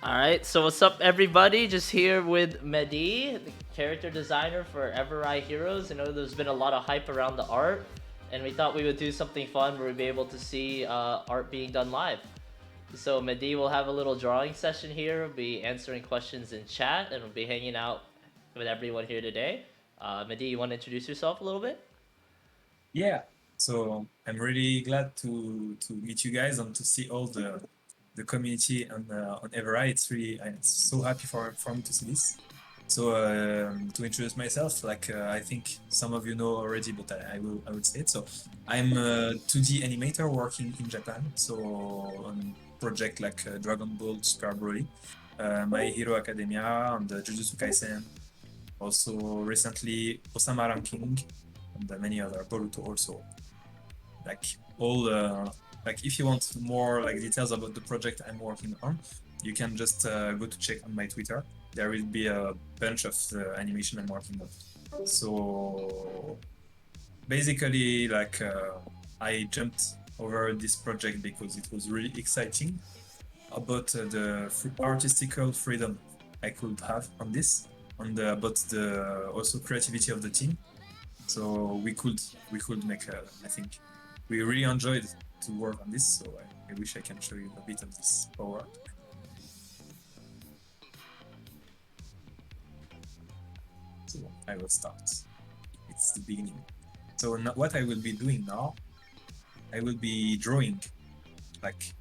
Alright, so what's up everybody? Just here with Mehdi, the character designer for Everai Heroes. I know there's been a lot of hype around the art, and we thought we would do something fun where we'd be able to see art being done live. So Mehdi will have a little drawing session here, we'll be answering questions in chat, and we'll be hanging out with everyone here today. Mehdi, you want to introduce yourself a little bit? Yeah, so I'm really glad to meet you guys and to see all the community on Everai. It's really I'm so happy for me to see this. So to introduce myself, I think some of you know already, but I will say it. So I'm a 2D animator working in Japan. So on project like Dragon Ball Super Broly, My Hero Academia, and Jujutsu Kaisen. Also recently Osama Ranking and many other Boruto also. Like all like if you want more like details about the project I'm working on, you can just go to check on my Twitter. There will be a bunch of animation I'm working on. So basically, I jumped over this project because it was really exciting about the artistical freedom I could have on this, and about the also creativity of the team. So we could make I think we really enjoyed to work on this. So I wish I can show you a bit of this power art. So I will start. It's the beginning. So what I will be doing now, I will be drawing like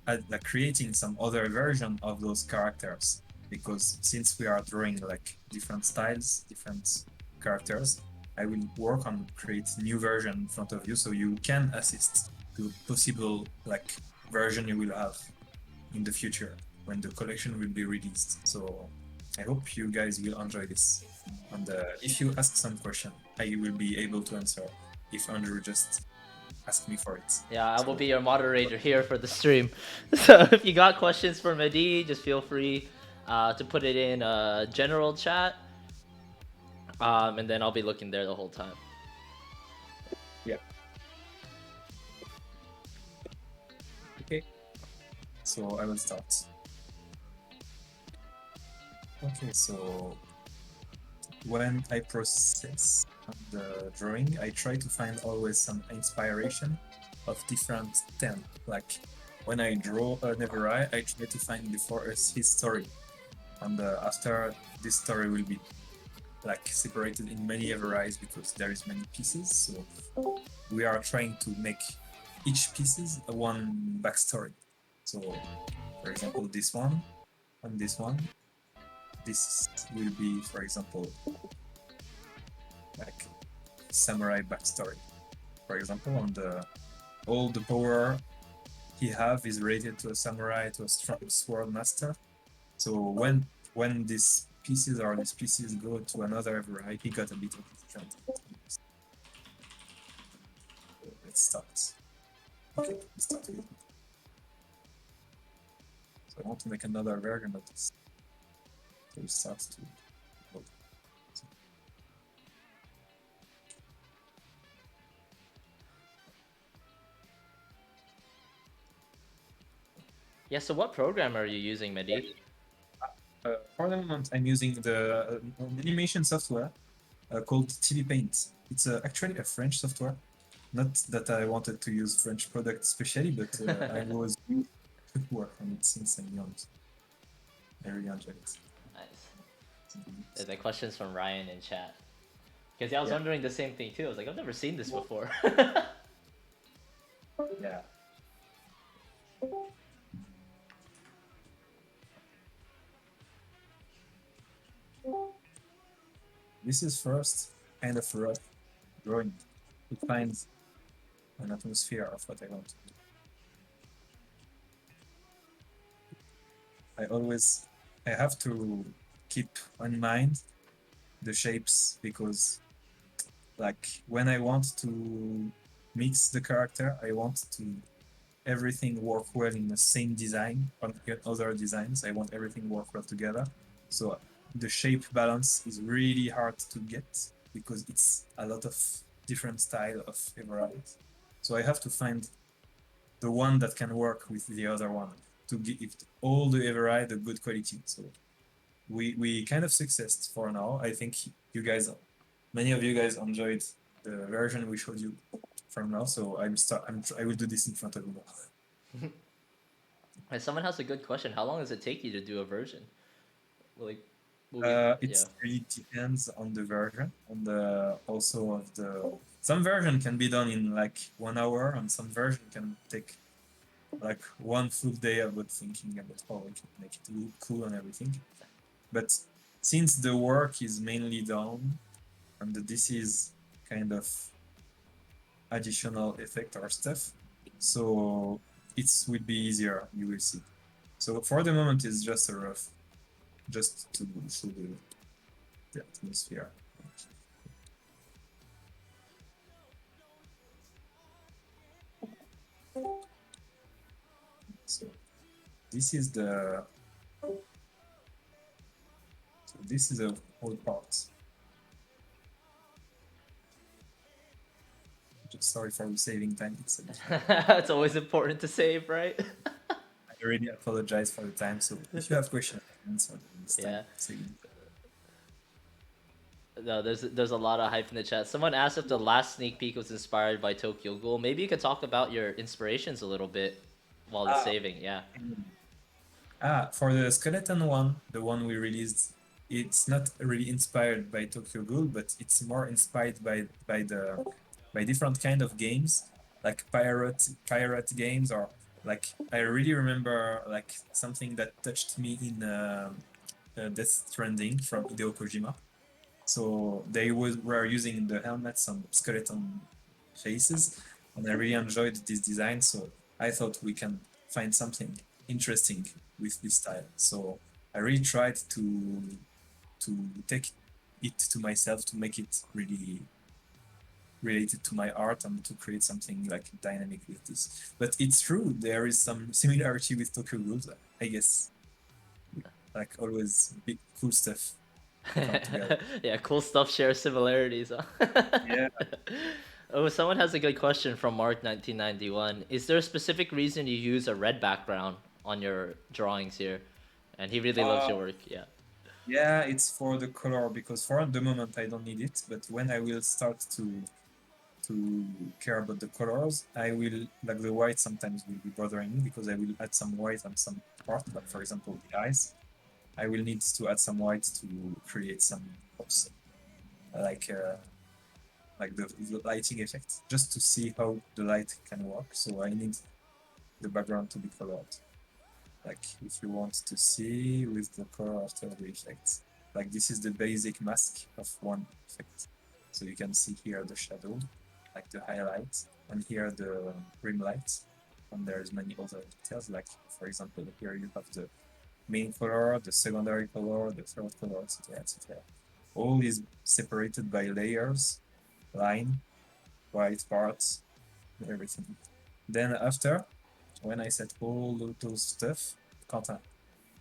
creating some other version of those characters, because since we are drawing like different styles, different characters, I will work on create new version in front of you so you can assist to possible like version you will have in the future when the collection will be released. So I hope you guys will enjoy this, and if you ask some question I will be able to answer if Andrew just ask me for it. Yeah, I will So be your moderator here for the stream. So if you got questions for Mehdi, just feel free to put it in general chat, and then I'll be looking there the whole time. yeah, okay. So I will start. Okay, so when I process the drawing, I try to find always some inspiration of different things. Like when I draw an Everai, I try to find before his story, and after this story will be like separated in many Everais because there is many pieces. So we are trying to make each pieces a one backstory. So for example, this one and this one, this will be, for example, like samurai backstory. For example, on the all the power he have is related to a samurai, to a strong sword master. So when these pieces go to another variety, he got a bit of different. So let's start. Okay, let's start again. So I want to make another version of this. So we start to load. So Yeah, so what program are you using, Mehdi? for the moment, I'm using the animation software called TV Paint. It's actually a French software. Not that I wanted to use French product especially, but I was used to work on it since I'm young. So I really enjoy it. Nice. The questions from Ryan in chat. Because yeah, I was Yeah, wondering the same thing too. I was like, I've never seen this before. yeah. This is first kind of rough drawing to find an atmosphere of what I want to do. I always I have to keep in mind the shapes, because like when I want to mix the character, I want to everything work well in the same design on other designs. I want everything work well together. So the shape balance is really hard to get because it's a lot of different style of everything. So I have to find the one that can work with the other one. to give all the Everai the good quality. So we kind of success for now. I think you guys, many of you guys enjoyed the version we showed you from now. So I will do this in front of you now. And someone has a good question. How long does it take you to do a version? Like, will we? It Yeah. really depends on the version, on the also of the. Some version can be done in like 1 hour, and some version can take like one full day about thinking about how we can make it look cool and everything. But since the work is mainly done, and this is kind of additional effect or stuff, so it will be easier. You will see. So for the moment, it's just a rough, just to show the atmosphere. So this is the this is a whole part. Just sorry for saving time. It's a bit. It's always important to save, right? I already apologize for the time. So if you have questions, I can answer them this time. Yeah. Saving. No, there's a lot of hype in the chat. Someone asked if the last sneak peek was inspired by Tokyo Ghoul. Maybe you could talk about your inspirations a little bit while it's Ah, saving. Yeah. for the skeleton one, the one we released, it's not really inspired by Tokyo Ghoul, but it's more inspired by different kind of games, like pirate games, or like I really remember like something that touched me in Death Stranding from Hideo Kojima. So they were using the helmets and skeleton faces, and I really enjoyed this design. So I thought we can find something interesting with this style. So I really tried to take it to myself to make it really related to my art and to create something like dynamic with this. But it's true, there is some similarity with Tokyo Ghoul, I guess. Like always, big cool stuff come together. Yeah, cool stuff shares similarities. Huh? Yeah. Oh, someone has a good question from Mark 1991. Is there a specific reason you use a red background on your drawings here? And he really loves Uh, your work. Yeah. Yeah, it's for the color because for the moment I don't need it, but when I will start to care about the colors, I will like the white sometimes will be bothering me because I will add some white on some part, like for example the eyes. I will need to add some white to create some pops, like uh, like the lighting effect, just to see how the light can work. So I need the background to be colored. Like if you want to see with the color after the effects. Like this is the basic mask of one effect. So you can see here the shadow, like the highlight, and here the rim light. And there's many other details, like for example, here you have the main color, the secondary color, the third color, etc. etc. All is separated by layers, line, white parts, everything. Then after, when I set all those stuff, Quentin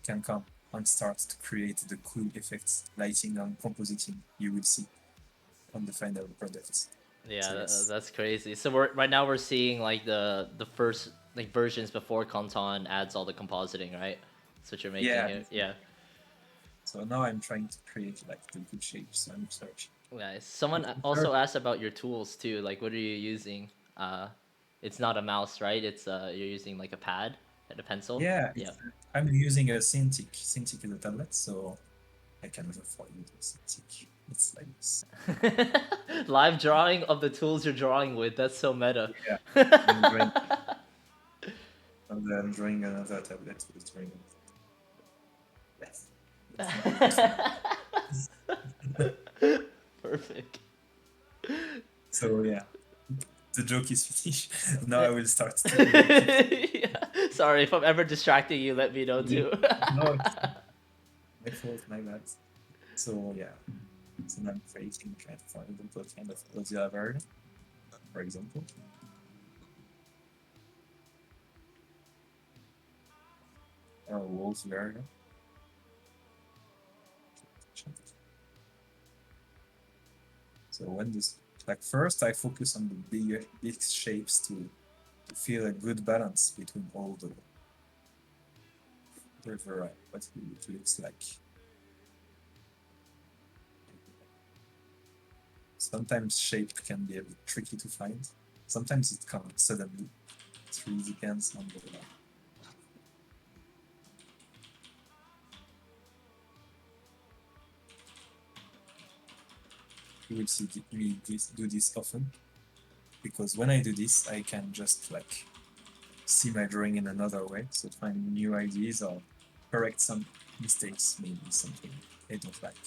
can come and start to create the cool effects, lighting and compositing you will see on the final product. Yeah, So yes. that's crazy. So right now we're seeing like the first like versions before Kantan adds all the compositing, right? That's what you're making Yeah. here. Yeah. So now I'm trying to create like the good shapes. I'm searching. Nice. Someone Sure. also asked about your tools too. Like, what are you using? It's not a mouse, right? It's you're using like a pad and a pencil. Yeah, Yeah. I'm using a Cintiq is a tablet, so I can for you the Cintiq. It's like this. Live drawing of the tools you're drawing with. That's so meta. Yeah, I'm drawing, and I'm drawing another tablet with drawing. Yes, it's not interesting. Perfect. So yeah, the joke is finished. Now I will start to create. Yeah. Sorry if I'm ever distracting you. Let me know too. No, it's my fault, my bad. So yeah, so now I'm creating kind of, for example, kind of Godzilla version, for example. Or a wolf version. So when this, like first I focus on the big shapes to feel a good balance between all the Everai, what it looks like. Sometimes shape can be a bit tricky to find. Sometimes it comes suddenly. It really depends on the. You will see me do this often because when I do this, I can just like see my drawing in another way, so find new ideas or correct some mistakes, maybe something I don't like.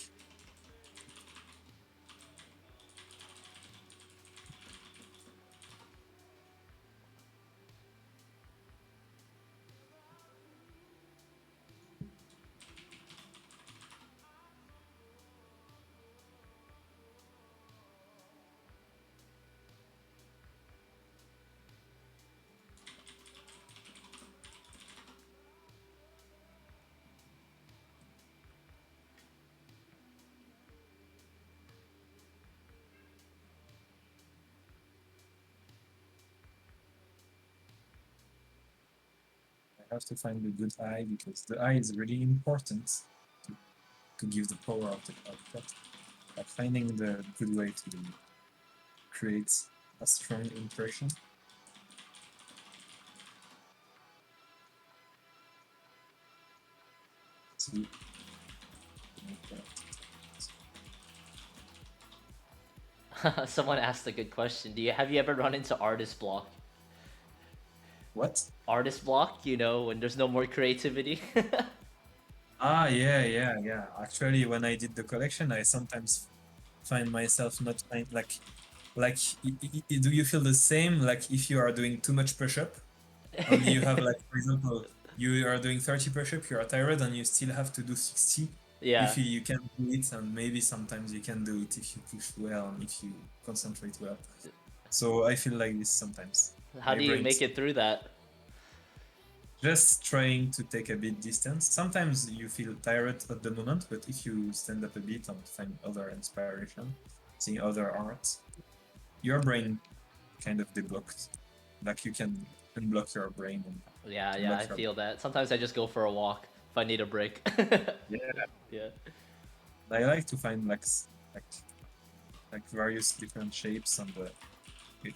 I have to find a good eye because the eye is really important to, to give the power of the output. Like finding the good way to create a strong impression. To make Someone asked a good question. Have you ever run into artist block? what? Artist block, when there's no more creativity. Ah, yeah. Actually, when I did the collection, I sometimes find myself not find like do you feel the same like if you are doing too much push-up and you have like for example you are doing 30 push-up, you are tired and you still have to do 60. Yeah. You can do it, and maybe sometimes you can do it if you push well and if you concentrate well. So I feel like this sometimes. How My do you brain make it through that? just trying to take a bit distance. Sometimes you feel tired at the moment, but if you stand up a bit and find other inspiration, see other art, your brain kind of deblocked. Like you can unblock your brain and Yeah, I unlock your. feel that. Sometimes I just go for a walk if I need a break. Yeah, Yeah. I like to find like like various different shapes and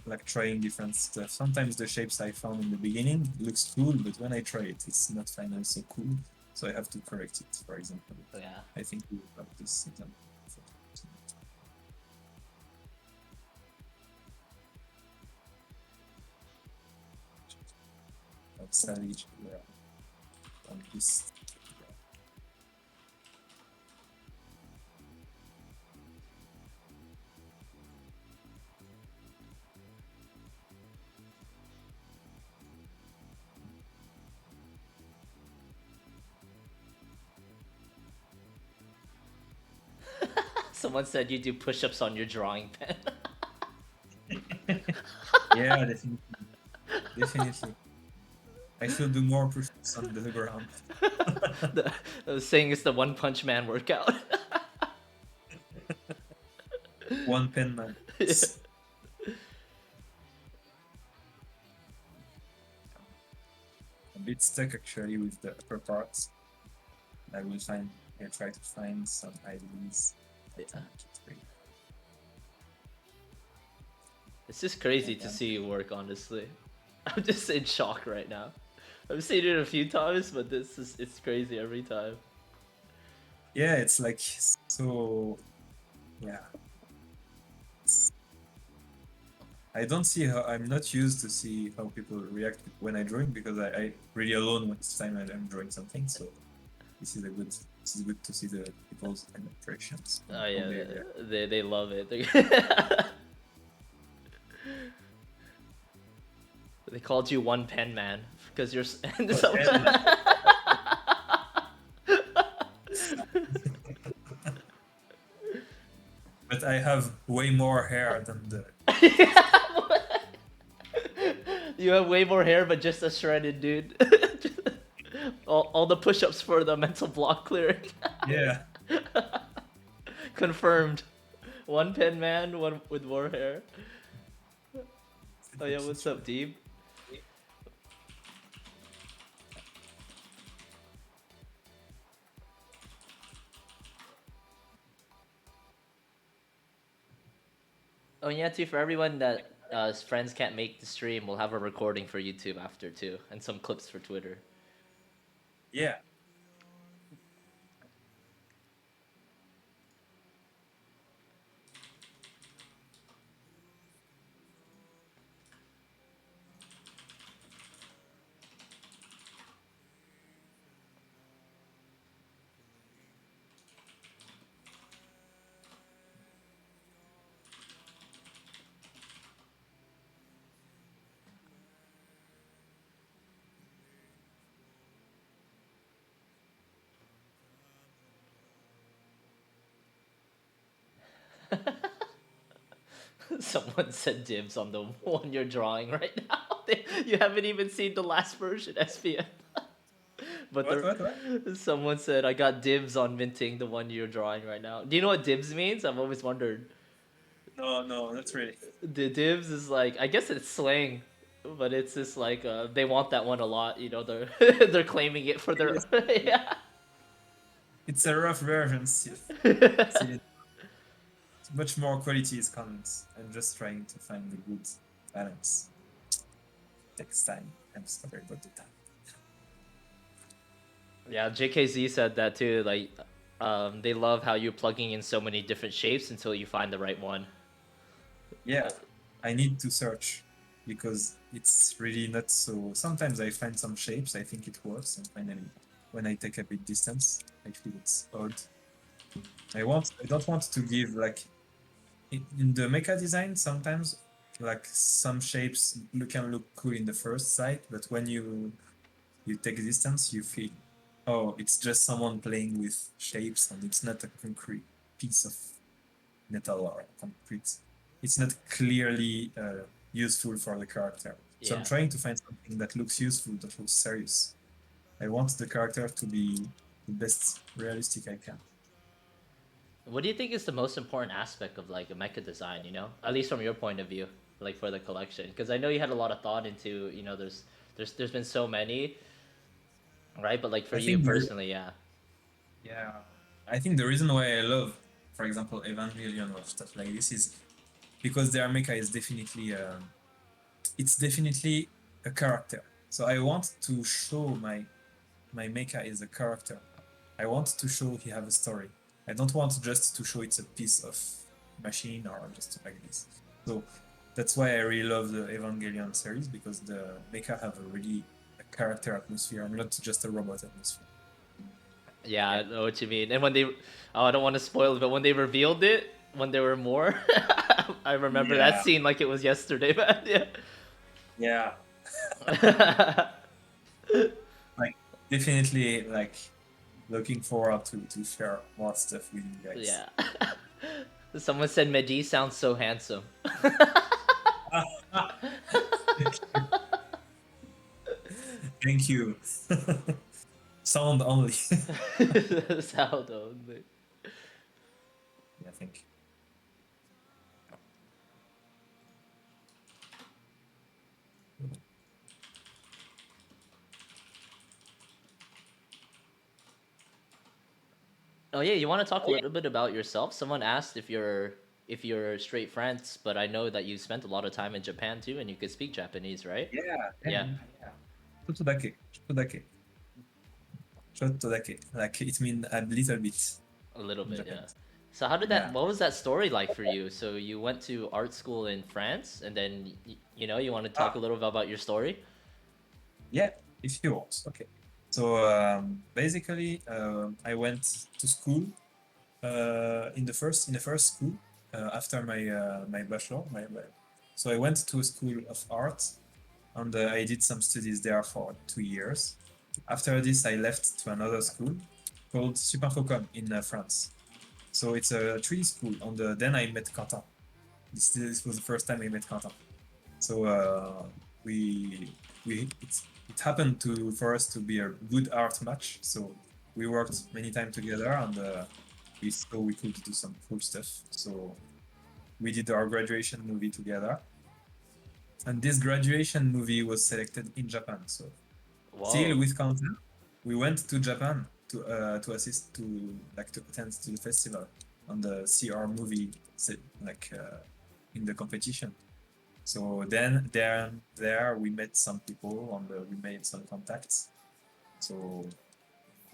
like trying different stuff. Sometimes the shapes I found in the beginning looks cool, but when I try it, it's not finally so cool. So I have to correct it. For example, Yeah. I think we have this example. Savage on this. Someone said you do push-ups on your drawing pen. Yeah, definitely. I should do more push-ups on the ground. I was saying it's the One Punch Man workout. One pen man. Yeah. A bit stuck actually with the upper parts. I will find. I try to find some ideas that can make it great. It's just crazy And to then, see you work, honestly. I'm just in shock right now. I've seen it a few times, but it's crazy every time. yeah, it's like so. Yeah, I don't see how. I'm not used to see how people react when I drawing because I really alone each time I'm drawing something. So this is a good. This is good to see the people's impressions and Oh how yeah, they react. they love it. They called you One Pen Man because you're. But I have way more hair than the. You have way more hair, but just a shredded dude. All the push-ups for the mental block clearing. Yeah. Confirmed. One pen man, one with more hair. Oh yeah, what's up, Deeb? Oh yeah, too. For everyone that friends can't make the stream, we'll have a recording for YouTube after too, and some clips for Twitter. Yeah. Someone said dibs on the one you're drawing right now. You haven't even seen the last version, SPN. But What? What? What? someone said I got dibs on minting the one you're drawing right now. Do you know what dibs means? I've always wondered. No, no, not really. The dibs is like, I guess it's slang, but it's just like they want that one a lot. You know, they're they're claiming it for their Yes. yeah. It's a rough version still. See, much more quality is coming. I'm just trying to find the good balance. Takes time. I'm sorry about the time. Yeah, JKZ said that too. Like, they love how you're plugging in so many different shapes until you find the right one. Yeah, I need to search because it's really not so. Sometimes I find some shapes, I think it works, and finally, when I take a bit distance, I feel it's odd. I don't want to give like in the mecha design. Sometimes, like some shapes can look cool in the first sight, but when you take distance, you feel, oh, it's just someone playing with shapes, and it's not a concrete piece of metal or concrete. It's not clearly useful for the character. So I'm Yeah. trying to find something that looks useful, that looks serious. I want the character to be the best realistic I can. What do you think is the most important aspect of like a mecha design? You know, at least from your point of view, like for the collection, because I know you had a lot of thought into. You know, there's been so many, right? But like for I you think the personally, yeah, yeah, I think the reason why I love, for example, Evangelion or stuff like this is because their mecha is definitely it's definitely a character. So I want to show my mecha is a character. I want to show he have a story. I don't want just to show it's a piece of machine or just like this. So that's why I really love the Evangelion series because the mecha have a really a character atmosphere and not just a robot atmosphere. yeah, Yeah. I know what you mean. And when they, oh, I don't want to spoil it, but when they revealed it, when there were more, I remember that Yeah. scene like it was yesterday, man. Yeah. Yeah. Like definitely like looking forward to share more stuff with you guys. Yeah. Someone said Mehdi sounds so handsome. Thank you. Sound only. Sound only. Yeah, thank you. Oh yeah, you want to talk a little bit about yourself? Someone asked if you're straight France, but I know that you spent a lot of time in Japan too, and you could speak Japanese, right? Yeah, yeah, Yeah, yeah. ちょっとだけ、ちょっとだけ、ちょっとだけ. Like it means a little bit a little in bit, yeah. Japanese. So how did that? Yeah. What was that story like for you? So you went to art school in France, and then you know you want to talk Ah, a little bit about your story? yeah, if you want. Okay. So basically, I went to school in the first school after my bachelor. So I went to a school of art, and I did some studies there for 2 years. After this, I left to another school called Superfocom in France. So it's a 3D school. Then I met Quentin. This was the first time I met Quentin. So we it happened to for us to be a good art match. So we worked many times together, and we saw we could do some cool stuff. So we did our graduation movie together, and this graduation movie was selected in Japan. So still Whoa. with Quentin, we went to Japan to assist to like to attend to the festival on the CR movie like in the competition. So there we met some people we made some contacts. So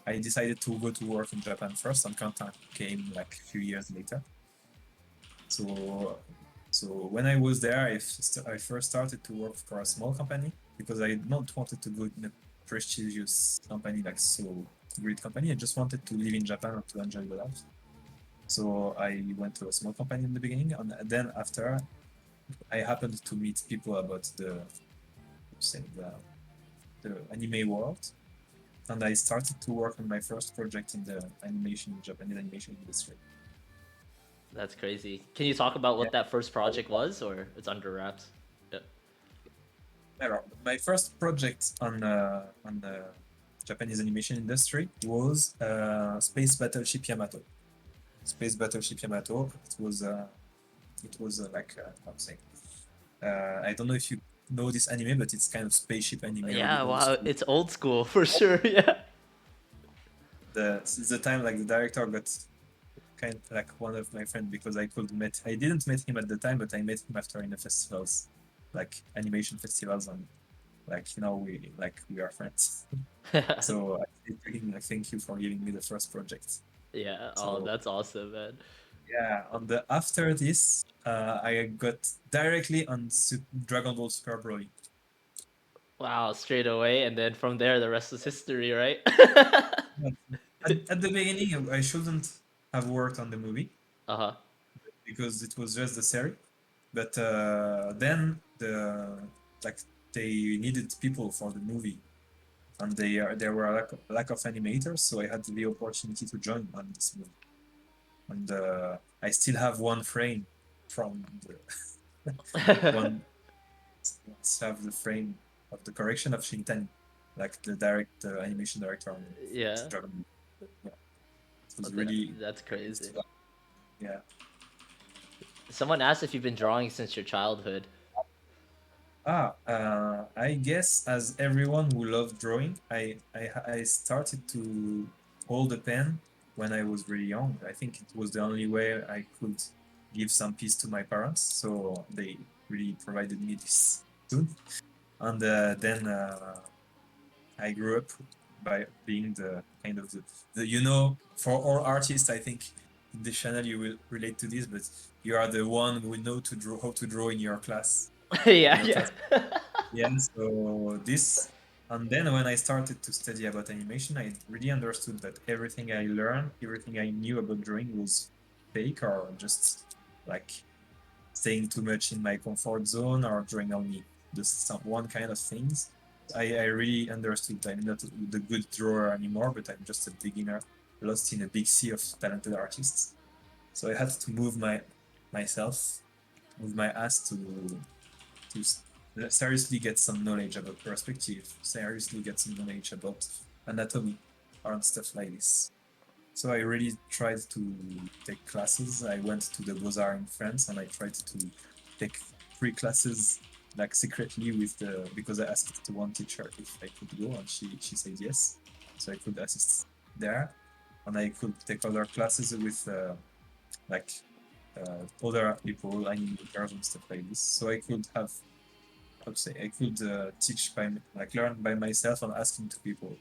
I decided to go to work in Japan first, and contact came like a few years later. So so when I was there, I first started to work for a small company because I not wanted to go in a prestigious company like so great company. I just wanted to live in Japan and to enjoy the life. So I went to a small company in the beginning, and then after I happened to meet people about say the anime world, and I started to work on my first project in the Japanese animation industry. That's crazy. Can you talk about Yeah. what that first project was, or it's under wraps? Yeah. My first project on the Japanese animation industry was Space Battleship Yamato. Space Battleship Yamato. It was like how to say. I don't know if you know this anime, but it's kind of spaceship anime, really Yeah, old wow, school. it's old school for sure. Yeah. Since the time like the director got kind like one of my friend because I didn't meet him at the time, but I met him after in the festivals, like animation festivals, and like we are friends. So I said to him like thank you for giving me the first project. Yeah. Oh, So that's awesome, man. yeah, on the after this, I got directly on Dragon Ball Super Broly. Wow, straight away, and then from there, the rest is history, right? But at the beginning, I shouldn't have worked on the movie Uh-huh. because it was just the series. But then like they needed people for the movie, and there were lack of animators, so I had the opportunity to join on this movie. And I still have one frame from the one have the frame of the correction of Shintani, like the animation director on Yeah. Dragon Ball. Yeah, it Oh, was really that's very nice crazy. to have. Yeah. Someone asked if you've been drawing since your childhood. I guess as everyone who loved drawing, I started to hold a pen when I was really young. I think it was the only way I could give some peace to my parents, so they really provided me this tool. And then I grew up by being the kind of for all artists, I think in this channel you will relate to this, but you are the one who know to draw how to draw in your class, in Yeah, your yeah. class. Yeah, so this, and then when I started to study about animation, I really understood that everything I learned, everything I knew about drawing was fake or just like staying too much in my comfort zone or drawing only just some one kind of things. I really understood I'm not the good drawer anymore, but I'm just a beginner lost in a big sea of talented artists. So I had to myself, move my ass to seriously get some knowledge about perspective, seriously get some knowledge about anatomy and stuff like this. So I really tried to take classes. I went to the Beaux-Arts in France and I tried to take 3 classes like secretly with the because I asked to one teacher if I could go and she said yes. So I could assist there and I could take other classes with like other people, animators and stuff like this. So I could have how to say I could teach like learn by myself and asking to people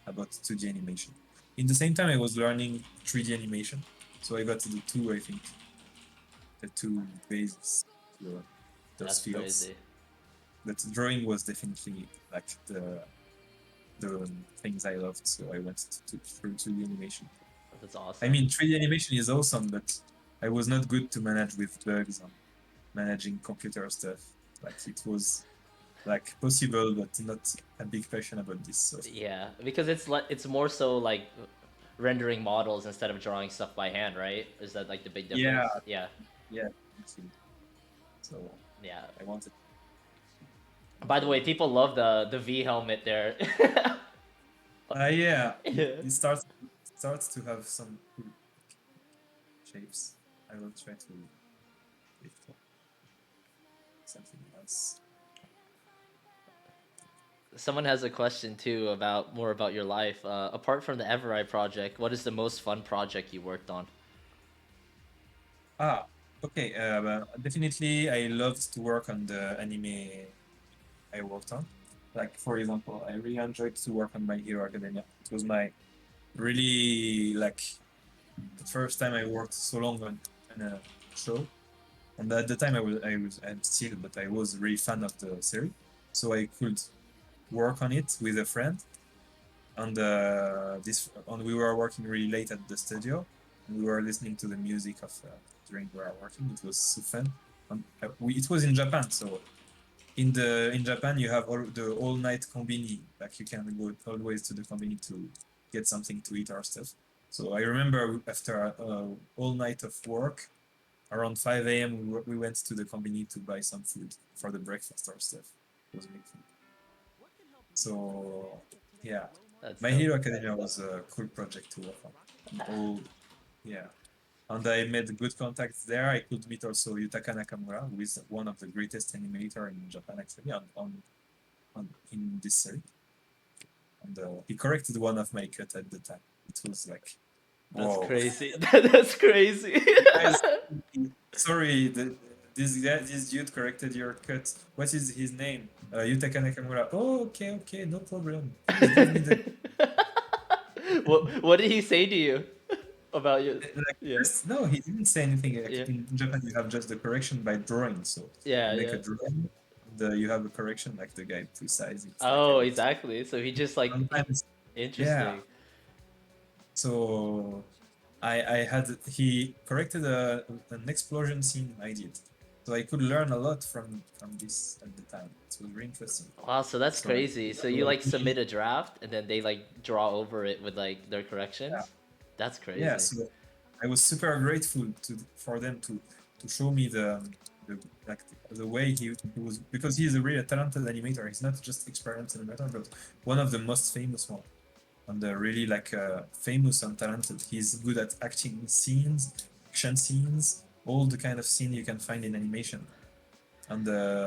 about 2D animation. In the same time, I was learning 3D animation, so I got I think, the two bases to those That's fields. crazy. But drawing was definitely like the things I loved, so I went through 2D animation. That's I awesome. mean, 3D animation is awesome, but I was not good to manage with bugs and managing computer stuff. Like it was like possible, but not a big passion about this. So Yeah, because it's more so like rendering models instead of drawing stuff by hand, right? Is that like the big yeah, difference? Yeah. yeah. So Yeah. I wanted By the way, to. people love the V helmet there. Yeah, Yeah. it starts to have some cool shapes. I will try to make something else. Someone has a question too about more about your life. Apart from the Everai project, what is the most fun project you worked on? Ah, Okay, definitely I loved to work on the anime I worked on. Like for example, I really enjoyed to work on My Hero Academia. It was my really like the first time I worked so long on a show. And at the time I'm still, but I was really fan of the series. So I could work on it with a friend. And we were working really late at the studio. And we were listening to the music of during we were working. It was so fun. And it was in Japan, so in Japan you have the all night combini. Like you can go always to the combini to get something to eat or stuff. So I remember after all night of work, around 5 a.m. We went to the combini to buy some food for the breakfast or stuff. It was really fun. So yeah, That's My dope. Hero Academia was a cool project to work on. And all yeah, and I made good contacts there. I could meet also Yutaka Nakamura, who is one of the greatest animator in Japan actually on in this series. And he corrected one of my cut at the time. It was like, That's whoa, crazy. That's crazy. guys, sorry, this dude corrected your cut. What is his name? Yutaka Nakamura. Oh, okay, okay, no problem. Please give me the What did he say to you about you? like Yeah. first. No, he didn't say anything. Like, Yeah. in Japan, you have just the correction by drawing. So Yeah, you make a yeah. drawing, and you have a correction like the guy precise. It's like Oh, everything. exactly. So he just like Sometimes, yeah. interesting. So I had he corrected an explosion scene I did, so I could learn a lot from this at the time. It was really interesting. Wow, so that's So I crazy. So you so like submit a draft and then they like draw over it with like their yeah, corrections? That's yeah. crazy. So I was super grateful for them to show me the like the way he was, because he's a really talented animator. He's not just experienced animator, but one of the most famous one. And really like famous and talented. He's good at acting scenes, action scenes, all the kind of scene you can find in animation. And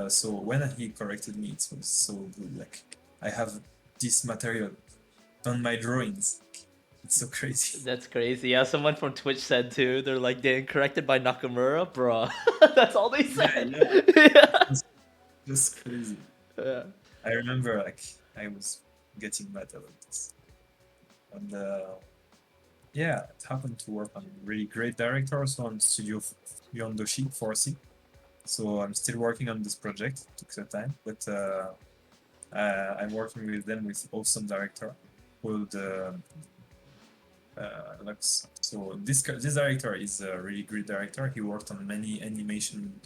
so when he corrected me, it was so good. Like I have this material on my drawings. It's so crazy. That's crazy. Yeah, someone from Twitch said too. They're like getting corrected by Nakamura, bro. That's all they Yeah, said. yeah, Yeah. it's just crazy. Yeah. I remember like I was getting mad about this, and yeah, it happened to work on really great directors on Studio Yondoshi 4C. So I'm still working on this project. It took some time, but I'm working with them with awesome director called Lux. So this director is a really great director. He worked on many animation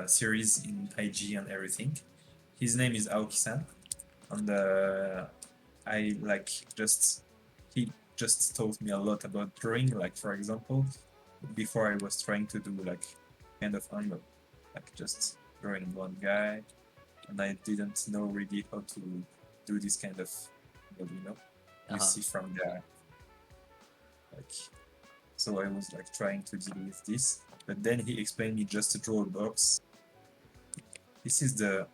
series in IG and everything. His name is Aoki-san, and I like just he just taught me a lot about drawing. Like for example, before I was trying to do like kind of angle, like just drawing one guy, and I didn't know really how to do this kind of angle, you Uh-huh. see from there. Like so I was like trying to deal with this, but then he explained me just to draw a box. This is the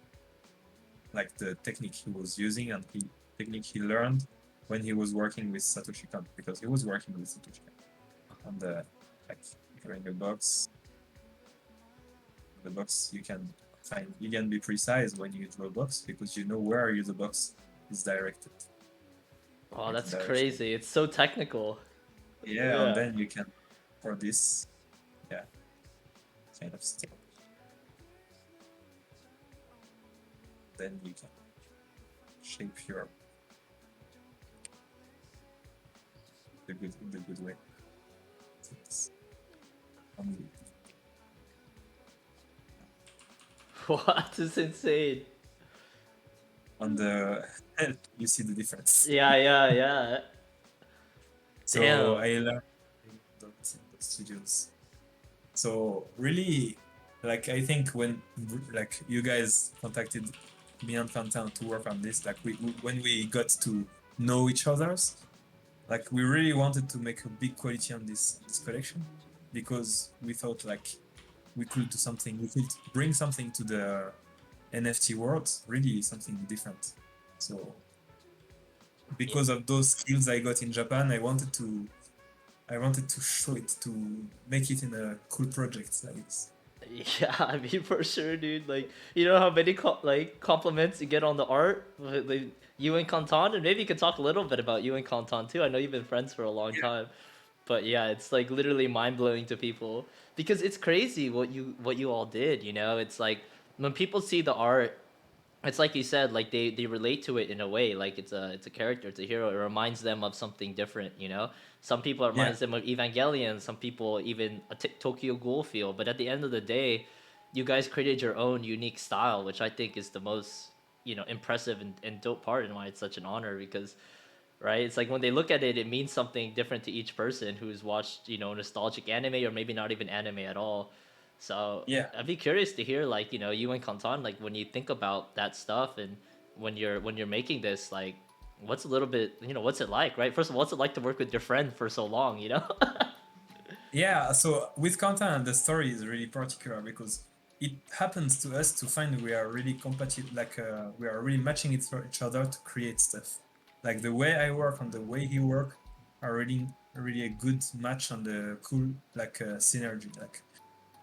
technique he was using, and he technique he learned when he was working with Satoshi Kon, because he was working with Satoshi Kon. And like drawing a box, the box you can be precise when you draw a box because you know where the box is directed, Oh, like the that's direction. crazy. It's so technical. Yeah, and Yeah. then you can for this, yeah, kind of stuff. Then you can shape your the good way. It's only What is insane? on the you see the difference. Yeah, yeah, yeah. So Damn. I learned in the studios. So really, like I think when like you guys contacted me and Quentin to work on this, like when we got to know each other's, like we really wanted to make a big quality on this collection, because we thought like we could do something, we could bring something to the NFT world, really something different. So Yeah. because of those skills I got in Japan, I wanted to show it to make it in a cool project like this. Yeah, I mean for sure, dude. Like, you know how many compliments you get on the art, like you and Kantan, and maybe you could talk a little bit about you and Kantan too. I know you've been friends for a long Yeah, time, but yeah, it's like literally mind blowing to people because it's crazy what you all did. You know, it's like when people see the art, it's like you said, like they relate to it in a way, like it's a character, it's a hero. It reminds them of something different, you know. Some people it yeah, reminds them of Evangelion, some people even a Tokyo Ghoul feel. But at the end of the day, you guys created your own unique style, which I think is the most, you know, impressive and dope part, and why it's such an honor. Because right, it's like when they look at it, it means something different to each person who's watched, you know, nostalgic anime or maybe not even anime at all. So yeah, I'd be curious to hear, like, you know, you and Kantan, like when you think about that stuff and when you're making this, like, what's a little bit, you know, what's it like, right? First of all, what's it like to work with your friend for so long, you know? yeah. So with content, the story is really particular because it happens to us to find we are really compatible, like we are really matching it for each other to create stuff. Like the way I work and the way he work are really a good match on the cool like synergy. Like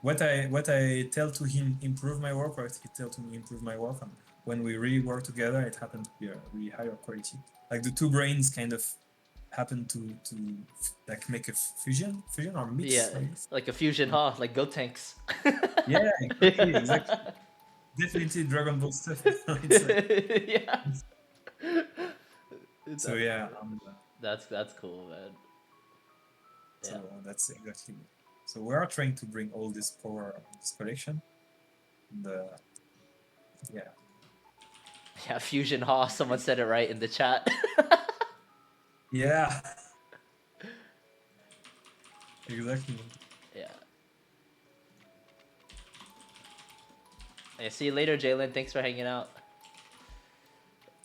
what I tell to him improve my work, what he tell to me improve my work, and when we really work together, it happened to be a really higher quality. Like the two brains kind of happen to like make a fusion or Yeah, mix, I guess. like a fusion, And huh? Like Go Tanks. yeah, exactly. Definitely Dragon Ball stuff. It's like Yeah. so That, yeah, that's cool, man. Yeah. so that's exactly. So we are trying to bring all this power of this collection. And, yeah, Yeah, Fusion Ha. Someone said it right in the chat. yeah, exactly. Yeah. Hey, see you later, Jalen. Thanks for hanging out.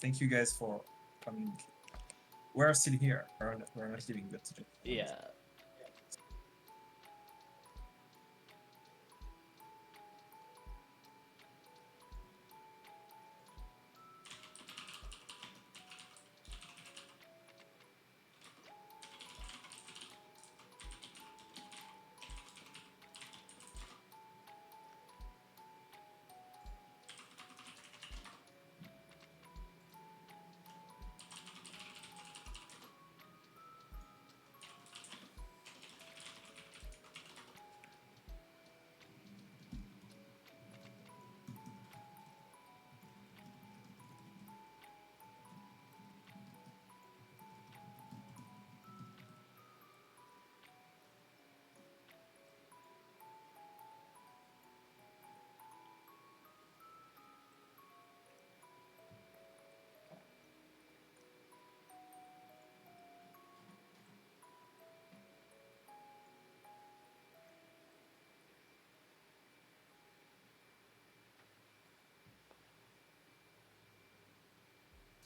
Thank you guys for coming. We're still here. We're not leaving that today. Yeah.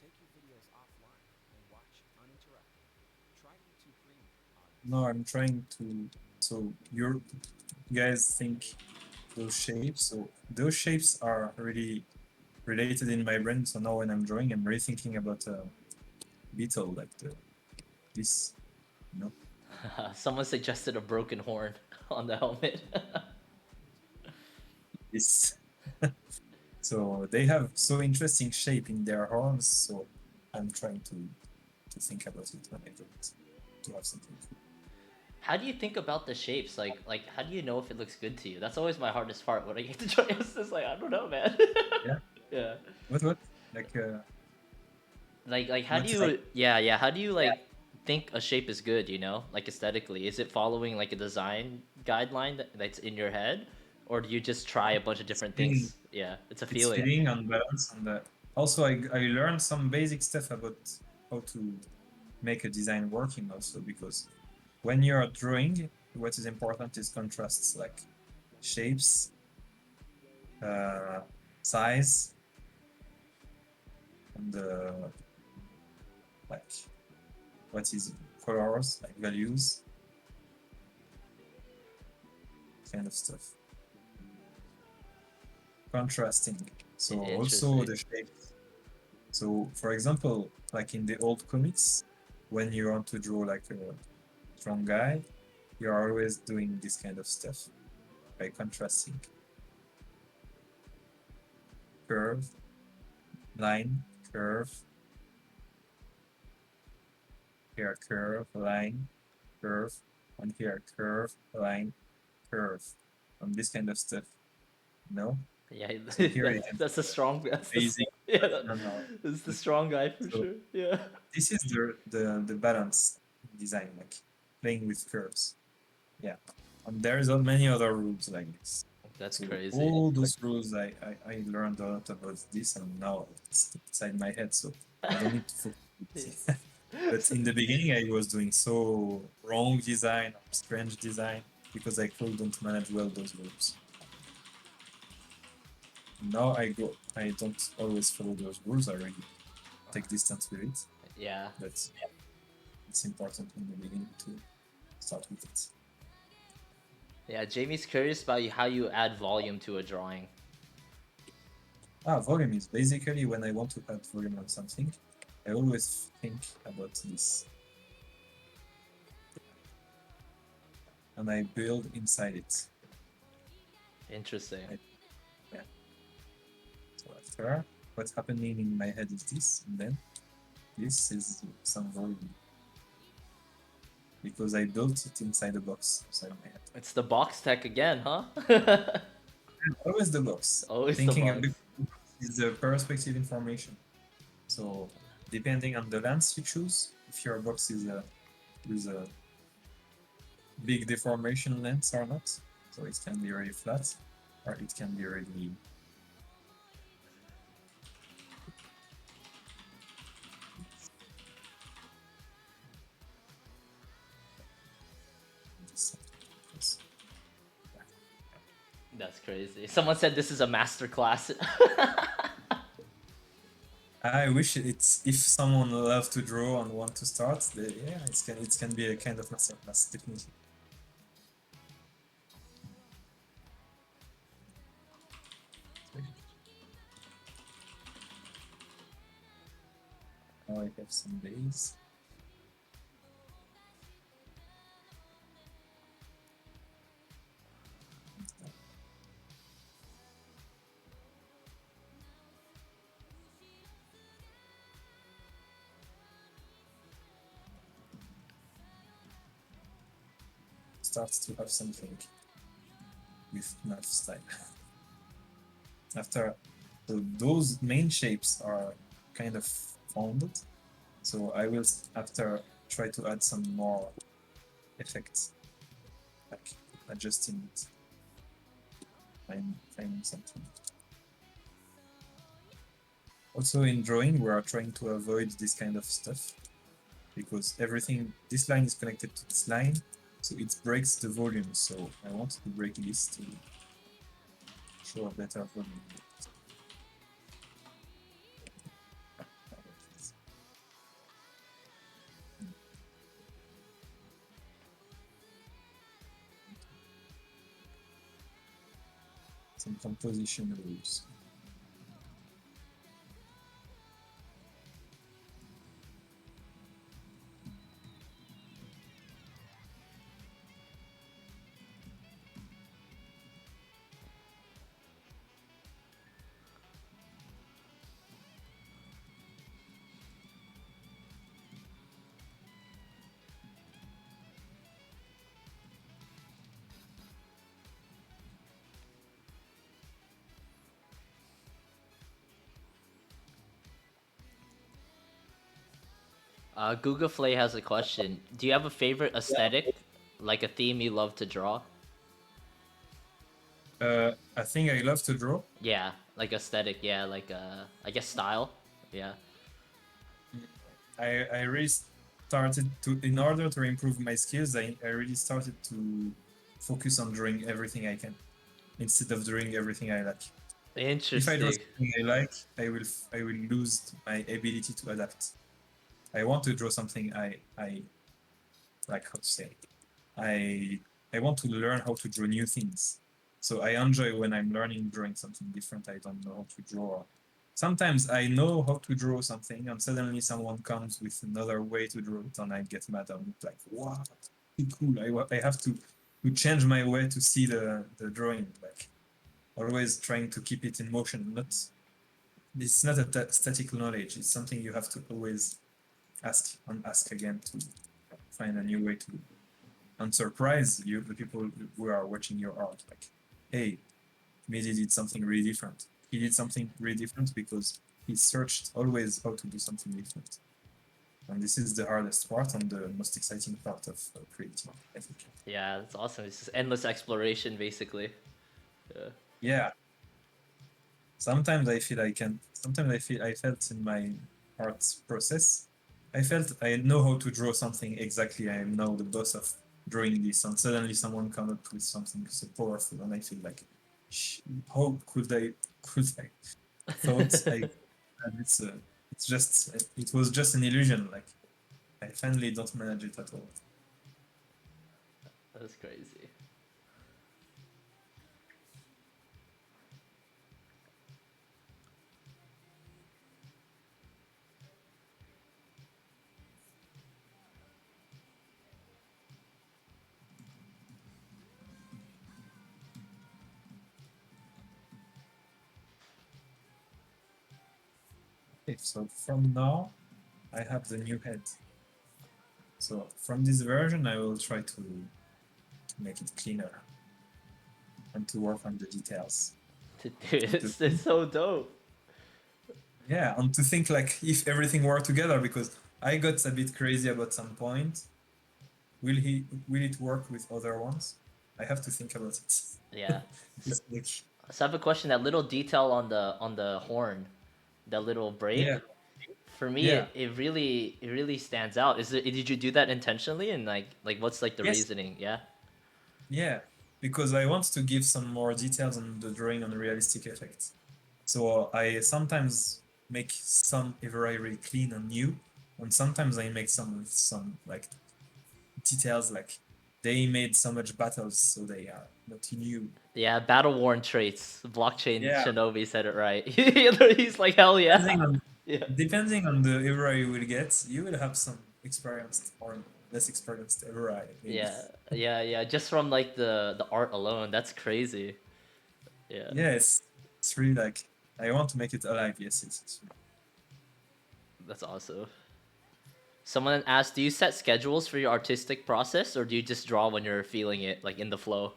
Take your videos offline and watch uninterrupted. Try YouTube Premium on No, I'm trying to. So you guys think those shapes? So those shapes are really related in my brain. So now when I'm drawing, I'm really thinking about a beetle like this. You know, Someone suggested a broken horn on the helmet. this. So they have so interesting shape in their horns. So I'm trying to think about it when I do it to have something cool. How do you think about the shapes? Like how do you know if it looks good to you? That's always my hardest part when I get to try. It's just like I don't know, man. Yeah. Yeah. What? Like Like how do what like you yeah, how do you like think a shape is good, you know? Like aesthetically. Is it following like a design guideline that's in your head? Or do you just try a bunch of different feeling? things? Yeah, it's a It's feeling. feeling and balance and also I learned some basic stuff about how to make a design working also because when you're drawing, what is important is contrasts like shapes, uh, size, and like what is colors, like values, kind of stuff. Contrasting. So also Interesting. the shapes. So for example, like in the old comics, when you want to draw like a strong guy, you're always doing this kind of stuff by contrasting curve, line, curve, here curve, line, curve, and here curve, line, curve, and this kind of stuff. No, Yeah, so here you can that's a strong. basic. Yeah, No, no. that's the strong guy for So sure. Yeah. this is the balance design, like playing with curves. Yeah, and there's many other rules like this. That's So crazy. all those rules, I learned a lot about this, and now it's inside my head, so I don't need to focus. But in the beginning, I was doing so wrong design or strange design because I couldn't manage well those rules. Now I don't always follow those rules. I really take distance with it, Yeah. but it's important in the beginning to start with it. Yeah, Jamie's curious about how you add volume to a drawing. Volume is basically when I want to add volume on something, I always think about this and I build inside it. Interesting. Yeah. So after, what's happening in my head is this, and then this is some volume because I built it inside a box inside my head. It's the box tech again, huh? Always the box. Always the Thinking a box. bit is the perspective information. So depending on the lens you choose, if your box is with a big deformation lens or not, so it can be really flat or it can be really That's crazy. Someone said this is a master class. I wish it's if someone love to draw and want to start, yeah, it can be a kind of masterclass technique. Now I have some base. Starts to have something with enough style. After, so those main shapes are kind of founded. So I will after try to add some more effects, like adjusting it, finding something. Also in drawing, we are trying to avoid this kind of stuff because everything, this line is connected to this line, so it breaks the volume. So I want to break this to show a better volume. Some composition rules. Google Flay has a question. Do you have a favorite aesthetic, like a theme you love to draw? I think I love to draw. Yeah, like aesthetic. Yeah, like I guess style. Yeah. I really started to, in order to improve my skills, I really started to focus on drawing everything I can instead of drawing everything I like. If I draw Interesting. something I like, I will lose my ability to adapt. I want to draw something I like how to say. I I want to learn how to draw new things. So I enjoy when I'm learning drawing something different. I don't know how to draw. Sometimes I know how to draw something and suddenly someone comes with another way to draw it and I get mad. I'm like, what? cool. I have to change my way to see the drawing, like always trying to keep it in motion. Not it's not a static knowledge. It's something you have to always ask and ask again to find a new way to and surprise you, the people who are watching your art. Like, hey, Mehdi did something really different. He did something really different because he searched always how to do something different. And this is the hardest part and the most exciting part of creating, I think. Yeah, that's awesome. It's just endless exploration, basically. Yeah. Yeah. Sometimes I feel I can. Sometimes I felt in my art process. I felt I know how to draw something exactly. I am now the boss of drawing this, and suddenly someone come up with something so powerful, and I feel like, how could I thought I and it's just it was just an illusion. Like I finally don't manage it at all. That's crazy. Okay, so from now I have the new head. So from this version I will try to make it cleaner and to work on the details. Dude, And to it's so dope. yeah, and to think like if everything worked together because I got a bit crazy about some point. Will it work with other ones? I have to think about it. Yeah. So, It's like so I have a question. That little detail on the horn, that little yeah, break. For me, yeah, it really stands out. Did you do that intentionally? And like what's like the yes, reasoning? Yeah. yeah, because I want to give some more details on the drawing on realistic effects. So I sometimes make some Everai really clean and new, and sometimes I make some like details like they made so much battles, so they are not new. Yeah, battle worn traits. Blockchain Yeah, Shinobi said it right. He's like, hell yeah. depending on Yeah. depending on the era you will get, you will have some experienced or less experienced era, maybe. Yeah. Yeah, yeah. Just from like the art alone, that's crazy. Yeah. Yeah, it's really like I want to make it alive. Yes, it's That's awesome. Someone asked, do you set schedules for your artistic process or do you just draw when you're feeling it, like in the flow?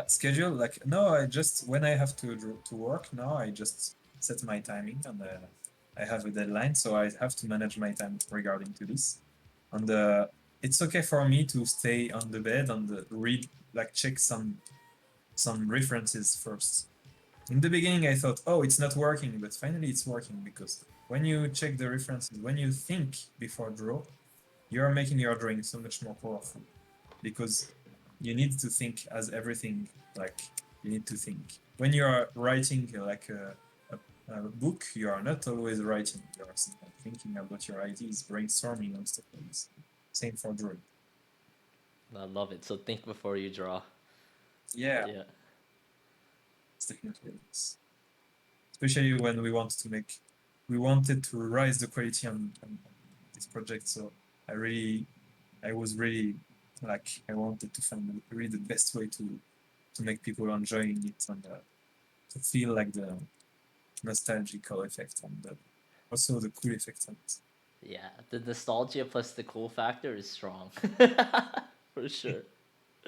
schedule. Like no, I just when I have to work now, I just set my timing and I have a deadline, so I have to manage my time regarding to this. And it's okay for me to stay on the bed and read like check some references first. In the beginning, I thought, oh, it's not working, but finally it's working because when you check the references, when you think before draw, you are making your drawing so much more powerful because you need to think as everything like you need to think. When you are writing like a book, you are not always writing. You are thinking about your ideas, brainstorming and stuff like this. Same for drawing. I love it. So think before you draw. Yeah, Yeah. it's definitely this. Especially when we wanted to raise the quality on this project. So I was really like I wanted to find really the best way to make people enjoying it and to feel like the nostalgical effect and also the cool effect on it. Yeah. The nostalgia plus the cool factor is strong. For sure.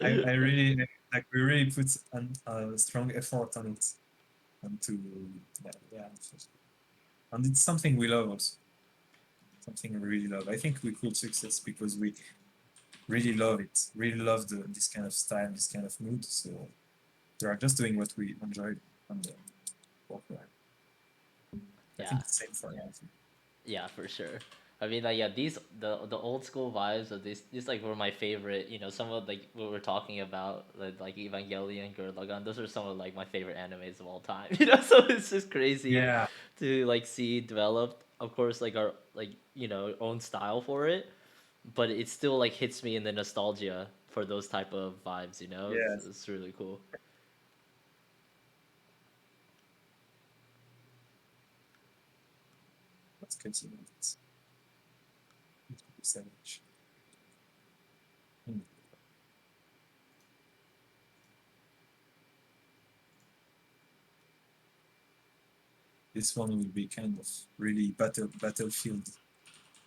I really like we really put a strong effort on it and to yeah, and it's something we love also. Something we really love. I think we could success because we really love it. Really love this kind of style, this kind of mood. So we are just doing what we enjoy and work hard. I Yeah. think the same for everything. Yeah, for sure. I mean, like, yeah, the old school vibes of these like were my favorite. You know, some of like what we're talking about, like Evangelion, Gurren Lagann. Those are some of like my favorite animes of all time. You know, so it's just crazy Yeah, to like see developed. Of course, like our like own style for it, but it still like hits me in the nostalgia for those type of vibes. You know, yeah. it's really cool. Let's continue. It's savage. Mm. This one will be kind of really battlefield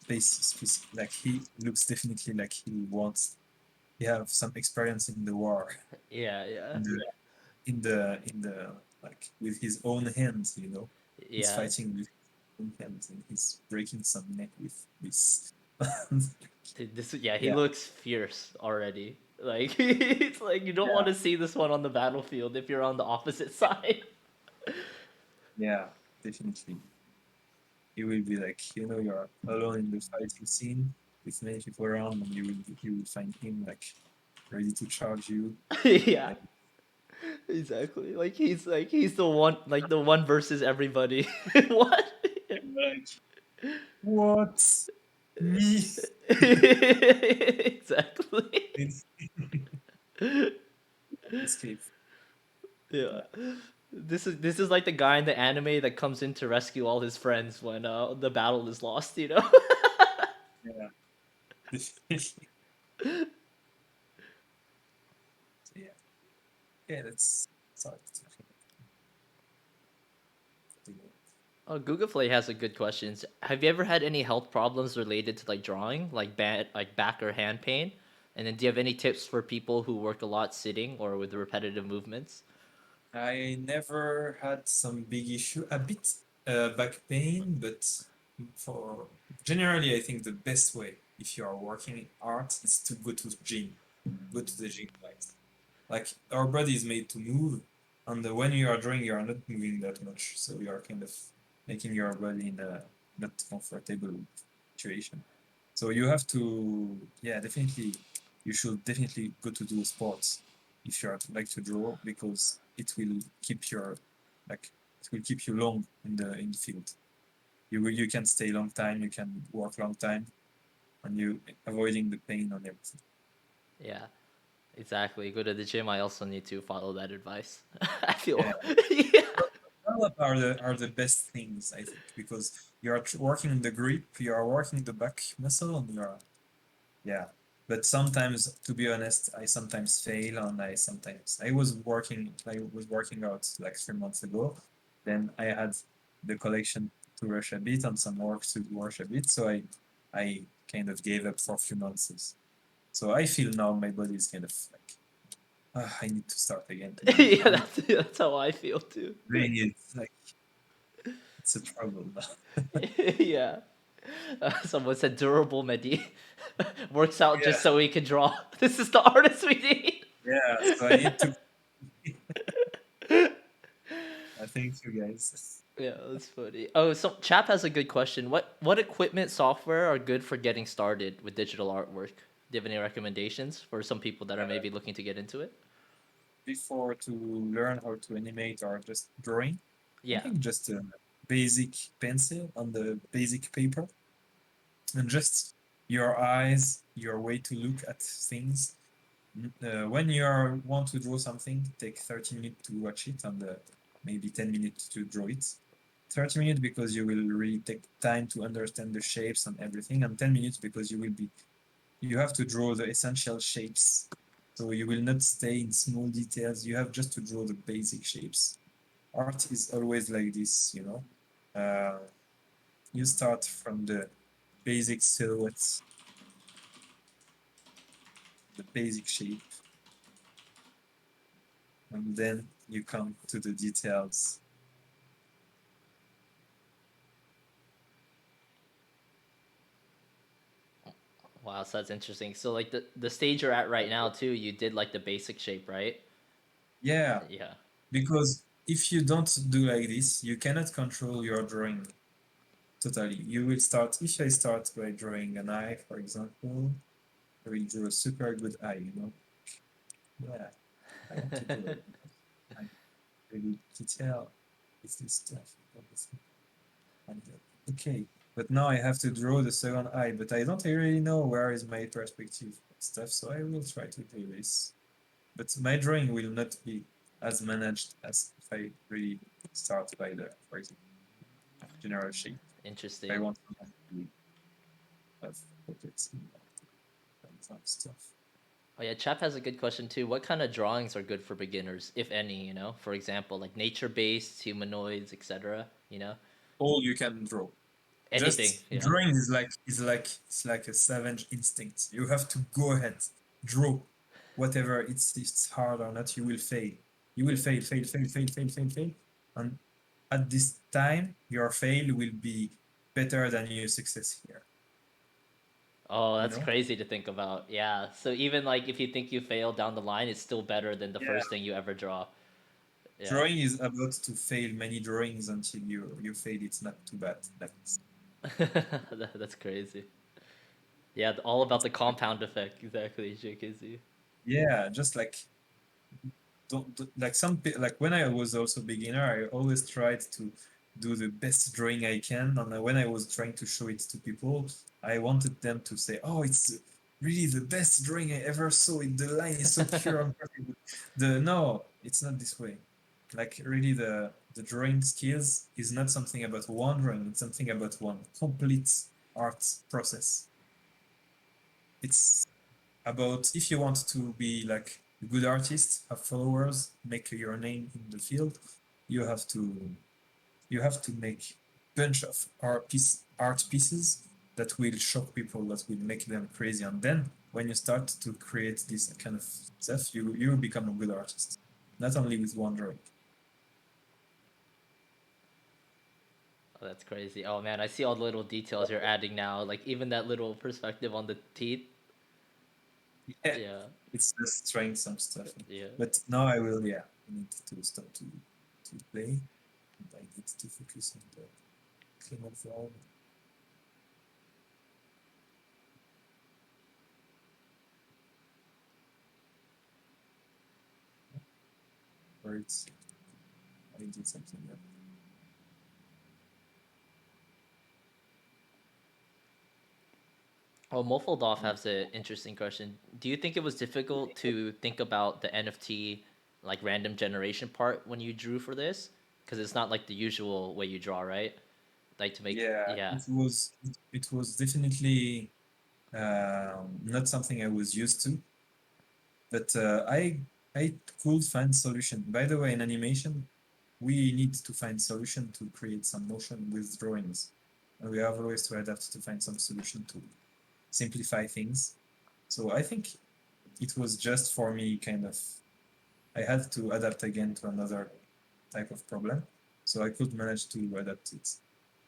based. Like he looks definitely like he have some experience in the war, Yeah, yeah, in the in the like with his own hands. He's yeah. fighting with his own hands and he's breaking some neck with this. Dude, this yeah, he Yeah, looks fierce already. Like it's like you don't want yeah, to see this one on the battlefield if you're on the opposite side. yeah, definitely. He will be like, you're alone in the fighting scene with many people around, and you will find him ready to charge you. Yeah, Like, exactly. Like he's the one like the one versus everybody. What? like, what? Me? Exactly. It's escape. Yeah. Yeah, This is like the guy in the anime that comes in to rescue all his friends when the battle is lost, you know? yeah, definitely. So, yeah, yeah. That's sorry. Oh, Google Play has a good questions. Have you ever had any health problems related to like drawing, like bad like back or hand pain? And then do you have any tips for people who work a lot sitting or with repetitive movements? I never had some big issue. A bit back pain, but for generally, I think the best way if you are working in art is to go to the gym. Go to the gym, guys. Like our body is made to move, and when you are drawing, you are not moving that much, so you are kind of making your body in a not comfortable situation. So you have to, yeah, definitely, you should definitely go to do sports if you are like to draw because like it will keep you long in the field. You can stay long time, you can work long time, and you avoiding the pain and everything. Yeah, exactly. Go to the gym. I also need to follow that advice. I Yeah. feel yeah. Develop are the best things I think because you are working on the grip, you are working the back muscle, and you are yeah. But sometimes, to be honest, I sometimes fail, and I was working out like 3 months ago. Then I had the collection to rush a bit and some work to rush a bit, so I kind of gave up for a few months. So I feel now my body is kind of like I need to start again to do it. Yeah, And that's how I feel too. doing it like it's a trouble now. Yeah. Someone said durable Mehdi works out Yeah, just so he can draw. This is the artist we need. yeah. So I need to. Thank you guys. Yeah, that's funny. Oh, so Chap has a good question. What equipment software are good for getting started with digital artwork? Do you have any recommendations for some people that are Uh, maybe looking to get into it? Before to learn how to animate or just drawing, I Yeah. think just a basic pencil on the basic paper and just your eyes, your way to look at things. When want to draw something, take 30 minutes to watch it and maybe 10 minutes to draw it. 30 minutes because you will really take time to understand the shapes and everything, and 10 minutes because you have to draw the essential shapes. So you will not stay in small details. You have just to draw the basic shapes. Art is always like this. You start from the basic silhouettes, the basic shape, and then you come to the details. Wow, so that's interesting. So like the stage you're at right now too, you did like the basic shape, right? Yeah, Yeah. because if you don't do like this, you cannot control your drawing totally. You will start, if I start by drawing an eye, for example, I will draw a super good eye. Yeah, I want to draw it because I'm really detail with this stuff. Everything. And, okay, but now I have to draw the second eye, but I don't really know where is my perspective stuff, so I will try to do this. But my drawing will not be as managed as if I really start by for example, general shape. I Interesting. want to have pockets and some stuff. Oh yeah, Chap has a good question too. What kind of drawings are good for beginners, if any? For example, like nature-based, humanoids, etc. All you can draw. Anything. Just drawing is like a savage instinct. You have to go ahead, draw, whatever it's hard or not. You will fail. You will fail, fail, fail, fail, fail, fail, fail, and at this time, your fail will be better than your success here. Oh, You that's know? crazy to think about. Yeah. So even like if you think you fail down the line, it's still better than the Yeah. first thing you ever draw. Yeah. Drawing is about to fail many drawings until you fail. It's not too bad. That's crazy. Yeah, all about It's the compound effect. Exactly, JKZ. yeah, just like like like when I was also beginner, I always tried to do the best drawing I can, and when I was trying to show it to people, I wanted them to say, "Oh, it's really the best drawing I ever saw. It the line is so pure and perfect." The no, it's not this way. Like really, the drawing skills is not something about one drawing. It's something about one complete art process. It's about if you want to be like a good artist, have followers, make your name in the field, you have to you have to make bunch of art pieces that will shock people, that will make them crazy, and then when you start to create this kind of stuff, you become a good artist, not only with one drawing. Oh, that's crazy. Oh man, I see all the little details you're adding now. Like even that little perspective on the teeth. Yeah, Yeah. it's just trying some stuff, Yeah. but now I will. Yeah, I need to stop to play, and I need to focus on the clean up the album. Or it's I did something else. Oh, Mofoldov has an interesting question. Do you think it was difficult to think about the NFT, like random generation part when you drew for this? Because it's not like the usual way you draw, right? Like to make, Yeah, yeah, it was definitely not something I was used to, but I could find solution. By the way, in animation, we need to find solution to create some motion with drawings, and we have always to adapt to find some solution to simplify things. So I think it was just for me kind of I had to adapt again to another type of problem, so I could manage to adapt it.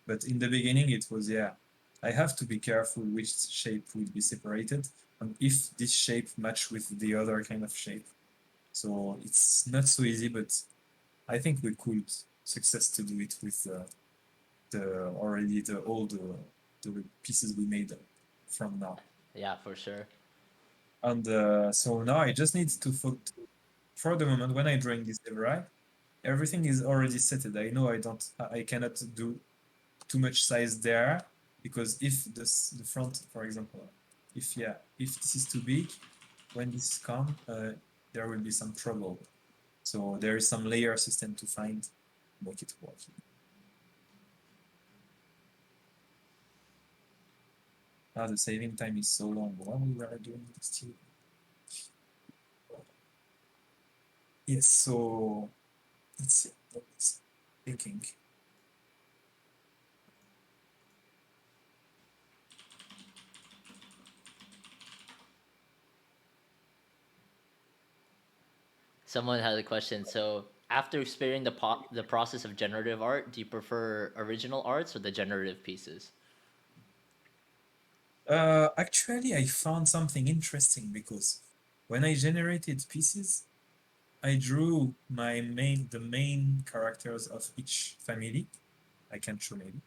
But in the beginning, it was, yeah, I have to be careful which shape will be separated and if this shape match with the other kind of shape. So it's not so easy, but I think we could success to do it with the already the old the pieces we made from now. yeah, for sure. And so now I just need to for the moment when I drawing this Everai, everything is already setted. I know I cannot do too much size there because if the front, for example, if this is too big, when this come, there will be some trouble. So there is some layer system to find, make it work. Now the saving time is so long. Why we are doing this too? Yes. So let's see. Let's thinking. Someone had a question. So after experiencing the process of generative art, do you prefer original arts or the generative pieces? Actually, I found something interesting because when I generated pieces, I drew the main characters of each family. I can show maybe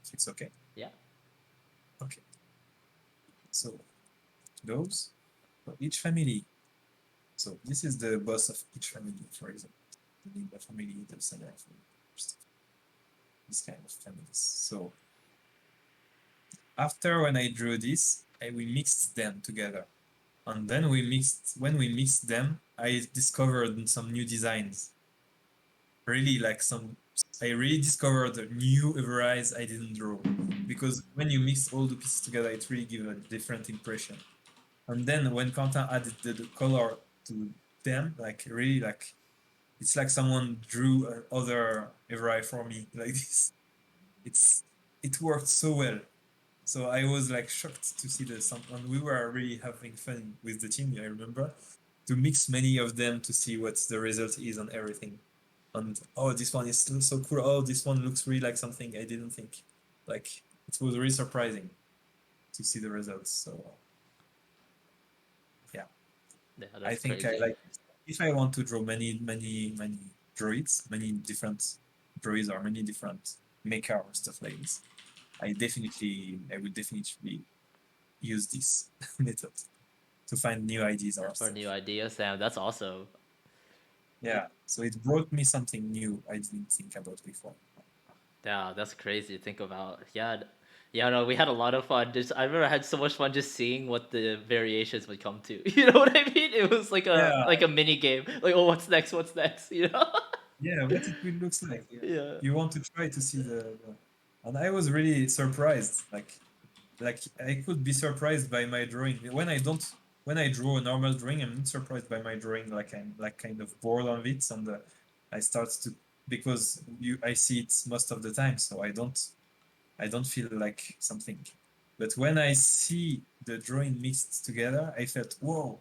if it's okay. Yeah. Okay, so those for each family. So this is the boss of each family, for example. The family, the center of this kind of families. So after when I drew this, we mixed them together. And then when we mixed them, I discovered some new designs. Really like I really discovered new Everais I didn't draw. Because when you mix all the pieces together, it really gives a different impression. And then when Quentin added the color to them, like really like it's like someone drew other Everai for me like this. It's it worked so well. So I was like shocked to see this, and we were really having fun with the team. I remember to mix many of them to see what the result is on everything. And oh, this one is still so cool. Oh, this one looks really like something I didn't think. Like it was really surprising to see the results. So yeah, Yeah, I that's think I crazy. like it. If I want to draw many droids, many different droids or many different mecha or stuff like this, I will definitely use this method to find new ideas or For stuff. new ideas, Sam. That's awesome. Yeah, so it brought me something new I didn't think about before. Yeah, that's crazy to think about. Yeah, yeah, no, we had a lot of fun. Just I remember I had so much fun just seeing what the variations would come to. You know what I mean? It was Yeah, like a mini game. Like, oh, what's next? What's next? You know? yeah, what it will looks like. Yeah, Yeah. you want to try to see and I was really surprised. Like I could be surprised by my drawing when I draw a normal drawing. I'm not surprised by my drawing. Like I'm like kind of bored of it, and I start to because I see it most of the time, so I don't feel like something. But when I see the drawing mixed together, I felt whoa,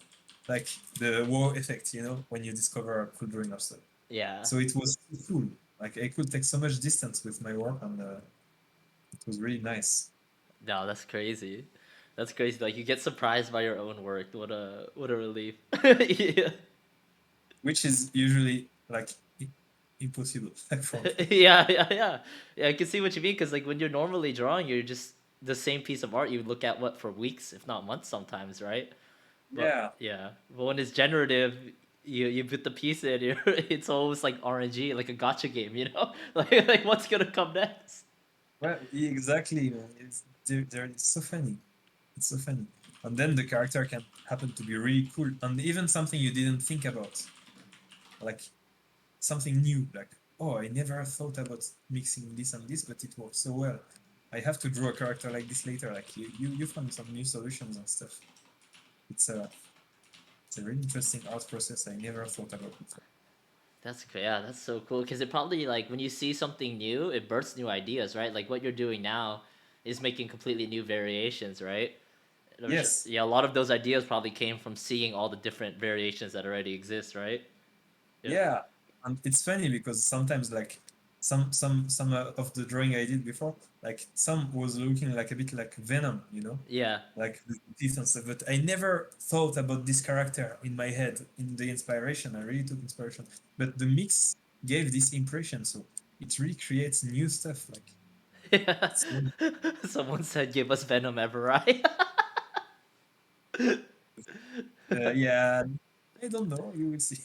like the wow effect, when you discover a cool drawing of stuff. Yeah. So it was so cool. Like I could take so much distance with my work, and it was really nice. No, that's crazy. That's crazy. Like you get surprised by your own work. What a relief. Yeah. Which is usually like impossible for me. Yeah, yeah, yeah. Yeah, I can see what you mean because like when you're normally drawing, you're just the same piece of art you look at what for weeks, if not months, sometimes, right? But Yeah, yeah, but when it's generative, you put the piece in, it's almost like RNG, like a gotcha game, you know? Like what's gonna come next? well, exactly. Man. It's so funny. It's so funny. And then the character can happen to be really cool, and even something you didn't think about, like something new. Like, oh, I never thought about mixing this and this, but it works so well. I have to draw a character like this later. Like you found some new solutions and stuff. It's a it's a really interesting art process I never thought about before. Yeah, that's so cool because it probably like when you see something new, it births new ideas, right? Like what you're doing now is making completely new variations, right? Yes, Yeah, a lot of those ideas probably came from seeing all the different variations that already exist, right? Yeah. yeah, and it's funny because sometimes like some of the drawing I did before, like some was looking like a bit like Venom, Yeah. like the teeth and stuff. But I never thought about this character in my head in the inspiration. I really took inspiration, but the mix gave this impression, so it really creates new stuff. Like Yeah. it's really, Someone said give us Venom Everai. yeah. I don't know. You will see.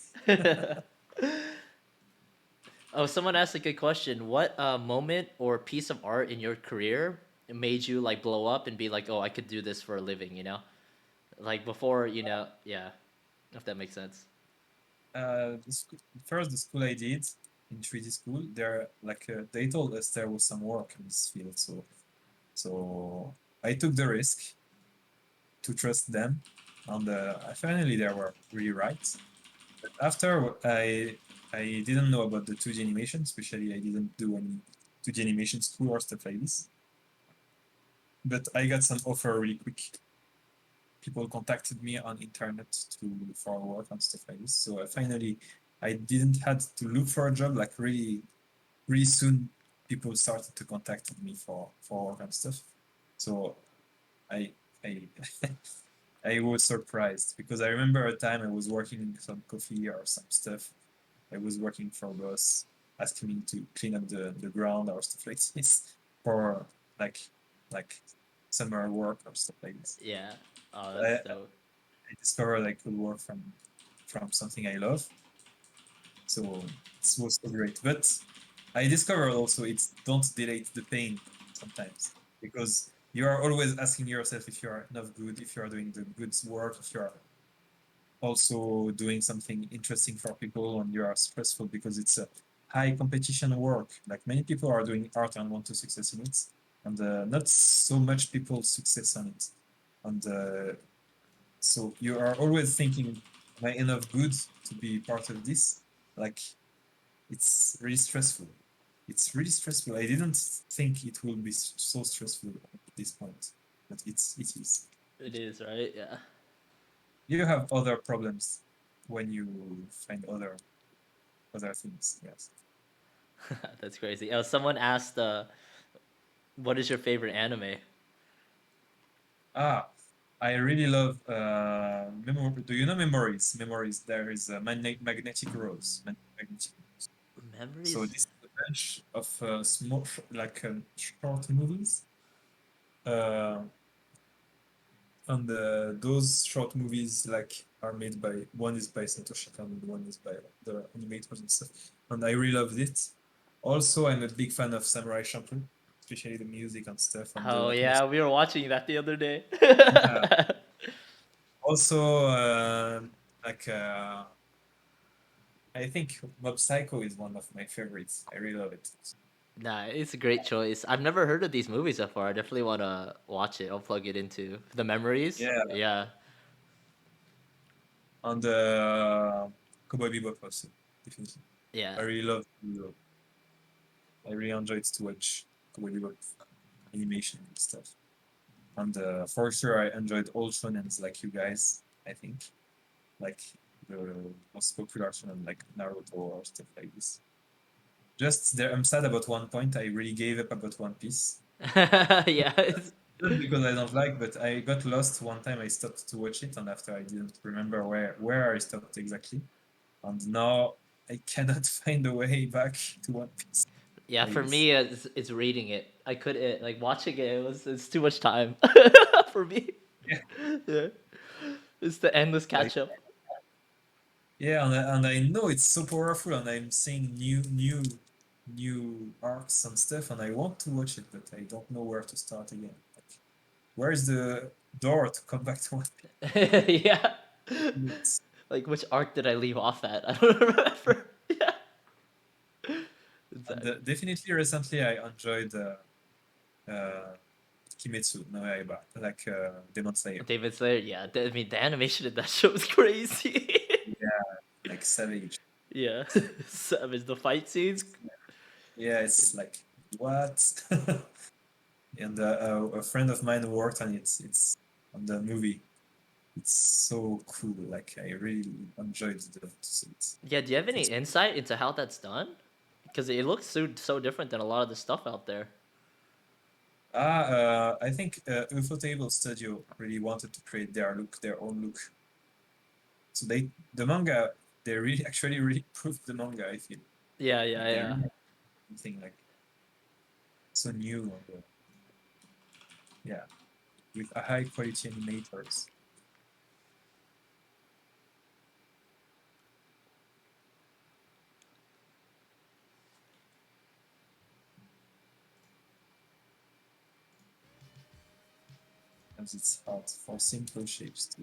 Oh, someone asked a good question. What moment or piece of art in your career made you like blow up and be like, "Oh, I could do this for a living," you know? Like before, yeah, if that makes sense. First, the school I did in 3D school, they told us there was some work in this field, so I took the risk to trust them, and finally they were really right. But after I didn't know about the 2D animation, especially I didn't do any 2D animation school or stuff like this. But I got some offer really quick. People contacted me on internet for work and stuff like this. So finally, I didn't had to look for a job. Like really soon, people started to contact me for work and stuff. So I I I was surprised because I remember a time I was working in some coffee or some stuff. I was working for a boss asking me to clean up the ground or stuff like this for like like summer work or stuff like this. Yeah. Oh, I, that's I dope. discovered I could work from something I love. So it was so great. But I discovered also it's don't delay the pain sometimes because you are always asking yourself if you are not good, if you are doing the good work, if you are also doing something interesting for people and you are stressful because it's a high competition work. Like many people are doing art and want to success in it, and not so much people success on it. And So you are always thinking, am I enough good to be part of this? Like, it's really stressful. It's really stressful. I didn't think it will be so stressful at this point, but it is. It is, right? Yeah. You have other problems when you find other things. Yes. That's crazy. Someone asked, what is your favorite anime? Ah, I really love Do you know Memories? Memories. There is a magnetic rose. Magnetic. So Memories? this is a bunch of small, short movies. Uh, and those short movies are made by one is by Satoshi Kon and one is by the animators and stuff. And I really loved it. Also, I'm a big fan of Samurai Champloo, especially the music and stuff and Oh the yeah, atmosphere. we were watching that the other day. Yeah. Also, like I think Mob Psycho is one of my favorites. I really love it. Nah, it's a great choice. I've never heard of these movies before. I definitely want to watch it. I'll plug it into the memories. Yeah, Yeah, and Cowboy Bebop also, definitely. yeah. I really love. I really enjoyed to watch Cowboy Bebop animation and stuff. And for sure, I enjoyed all shonens like you guys. I think like the most popular shonen like Naruto or stuff like this. Just there, I'm sad about one point. I really gave up about One Piece. Yeah, Not because I don't like, but I got lost one time. I stopped to watch it, and after I didn't remember where I stopped exactly. And now I cannot find a way back to One Piece yeah. like For this. me, it's reading it. I couldn't like watching it. It's too much time for me. Yeah, Yeah, it's the endless like catch up. yeah, and I know it's so powerful, and I'm seeing new arcs and stuff, and I want to watch it, but I don't know where to start again. Like, where is the door to come back to One Yeah. Piece? Like which arc did I leave off at? I don't remember. Yeah. And Exactly. definitely recently I enjoyed Kimetsu no Yaiba, like Demon Slayer. David Slayer, yeah. I mean, the animation in that show is crazy. Yeah, like Savage. Yeah. Savage. The fight scenes. Yeah, it's like what? And a friend of mine worked on it. It's on the movie. It's so cool. Like I really enjoyed to see it. Yeah, do you have any It's, insight into how that's done? Because it looks so different than a lot of the stuff out there. I think Ufotable Studio really wanted to create their own look. So the manga, they really actually really improved the manga. I feel Yeah, like yeah, they yeah. really something like so new and yeah, with a high quality animators. As it's hard for simple shapes to.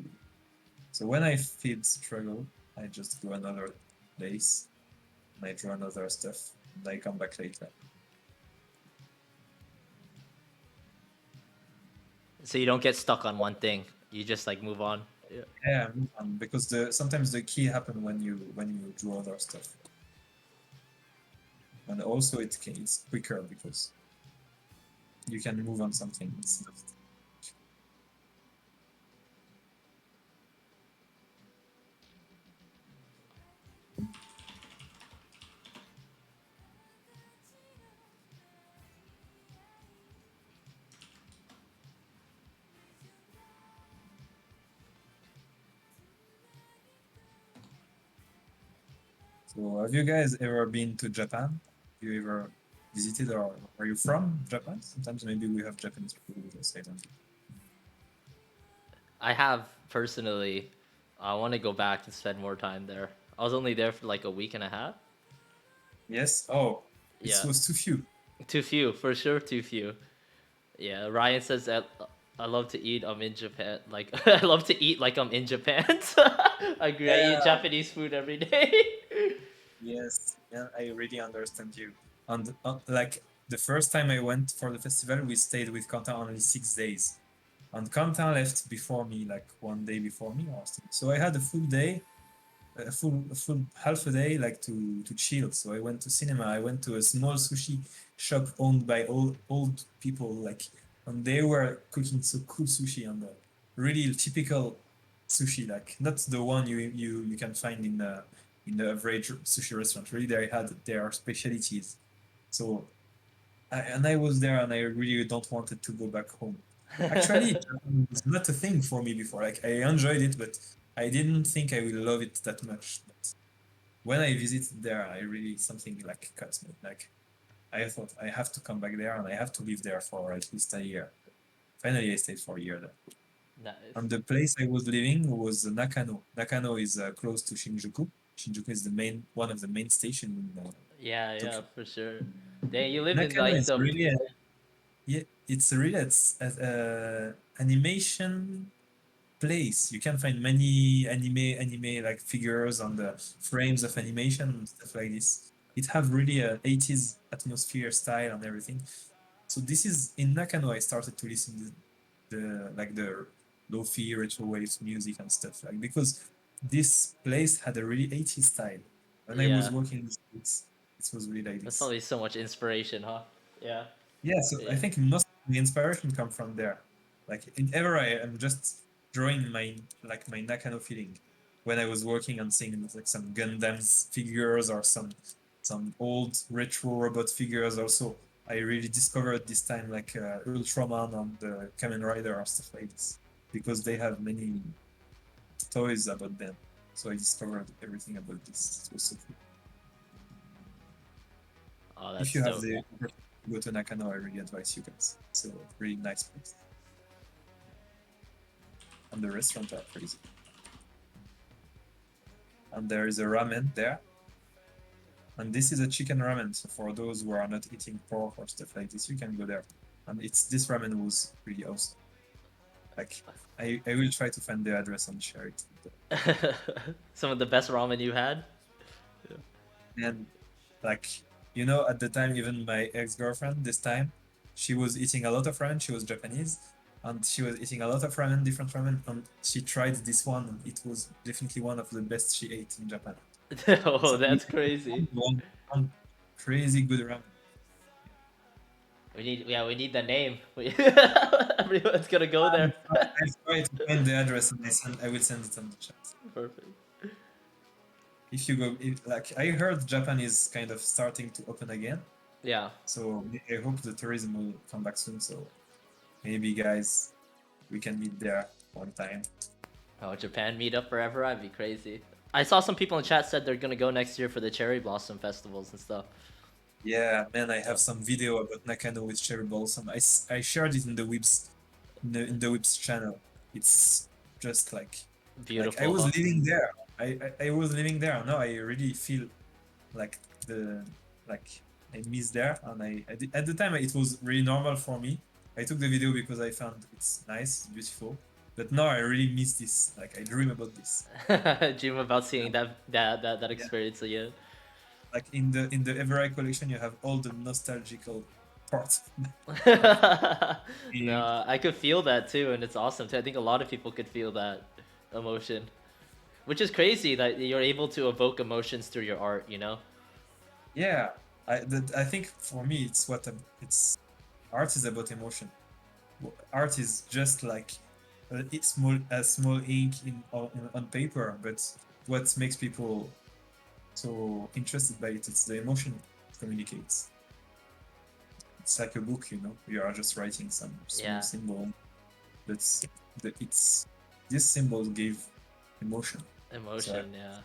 So when I feel struggle, I just go another place and I draw another stuff and I come back later. So you don't get stuck on one thing. You just like move on. Yeah. Yeah, move on, because the sometimes the key happen when you draw other stuff, and also it's quicker because you can move on something instead of. So have you guys ever been to Japan? Have you ever visited, or are you from Japan? Sometimes maybe we have Japanese people with us. I don't know. I have personally. I want to go back and spend more time there. I was only there for like a week and a half. Yes. Oh, it Yeah. was too few. Too few, for sure. Too few. Yeah. Ryan says that I love to eat. I'm in Japan. Like I love to eat like I'm in Japan. I agree. I eat Yeah. Japanese food every day. Yes. Yeah, I really understand you. And like the first time I went for the festival, we stayed with Quentin only 6 days. and Quentin left before me, like one day before me or something. So I had a full day, a full half a day, like to chill. So I went to cinema. I went to a small sushi shop owned by old people, like, and they were cooking so cool sushi and really typical sushi, like not the one you can find in the average sushi restaurant. Really, they had their specialties. So and I was there, and I really don't wanted to go back home. Actually, Japan was not a thing for me before. Like I enjoyed it, but I didn't think I will love it that much. But when I visited there, I really something like cut me. Like I thought I have to come back there, and I have to live there for at least a year. Finally, I stayed for a year there. Nice. And the place I was living was Nakano. Nakano is close to Shinjuku. Shinjuku is the main one of the main stations in Yeah, yeah, Tokyo. for sure. Dang, you live in Nakano like is the really yeah, it's really it's animation place. You can find many anime like figures on the frames of animation and stuff like this. It have really a 80s atmosphere style and everything. So this is in Nakano I started to listen to the like the lo-fi retro waves music and stuff like because this place had a really 80s style. When I was yeah. working in the States, it was really like That's this. probably so much inspiration, huh? Yeah. Yeah, so I Yeah. think most of the inspiration come from there. Like in Everai, I'm just drawing my Nakano feeling when I was working on seeing like some Gundams figures or some old retro robot figures. Also, I really discovered this time like Ultraman and Kamen Rider or stuff like this because they have many toys about them. So I discovered everything about this. It was so cool. Oh, If that's you have dope. the opportunity to go to Nakano, I really advise you guys. It's a really nice place. And the restaurant are crazy. And there is a ramen there. And this is a chicken ramen. So for those who are not eating pork or stuff like this, you can go there. And it's this ramen was really awesome. Like I will try to find the address and share it. Some of the best ramen you had. And like at the time, even my ex-girlfriend this time, she was eating a lot of ramen. She was Japanese, and she was eating a lot of ramen, different ramen, and she tried this one, and it was definitely one of the best she ate in Japan. Oh, So we that's crazy. one crazy good ramen. We need the name. Everyone's gonna go there. I'll try to find the address and I will send it on the chat. Perfect. If you go, like I heard Japan is kind of starting to open again, Yeah. so I hope the tourism will come back soon. So maybe guys, we can meet there one time. Oh, Japan meetup forever. I'd be crazy. I saw some people in chat said they're gonna go next year for the cherry blossom festivals and stuff. Yeah, man, I So have some video about Nakano with cherry blossom. I shared it in the Whips in the Whips channel. It's just like I beautiful, was huh? living there. I was living there. Now I really feel like the like I miss there, and at the time it was really normal for me. I took the video because I found it's nice, beautiful. But now I really miss this. Like I dream about this. Dream about seeing Yeah, that yeah. experience again. Like in the Everai collection, you have all the nostalgical parts. Like being No, I could feel that too, and it's awesome too. I think a lot of people could feel that emotion, which is crazy that you're able to evoke emotions through your art. You know? yeah. I think for me it's it's art is about emotion. Art is just like it's small ink on paper, but what makes people so interested by it, it's the emotion it communicates. It's like a book, you are just writing some small Yeah, symbol, but it's this symbol gave emotion. So emotion. Yeah.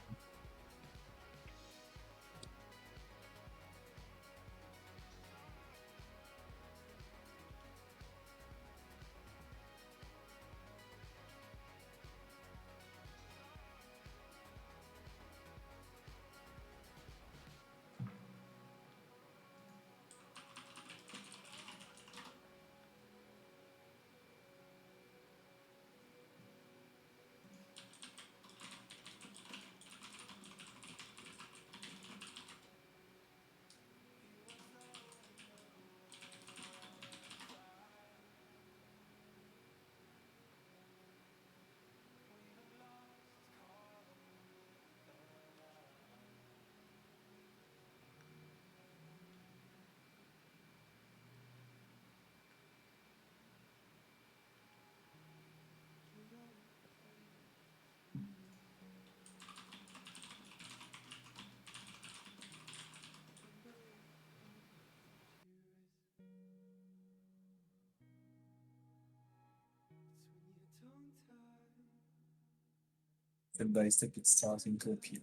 step by step it's starting to appear.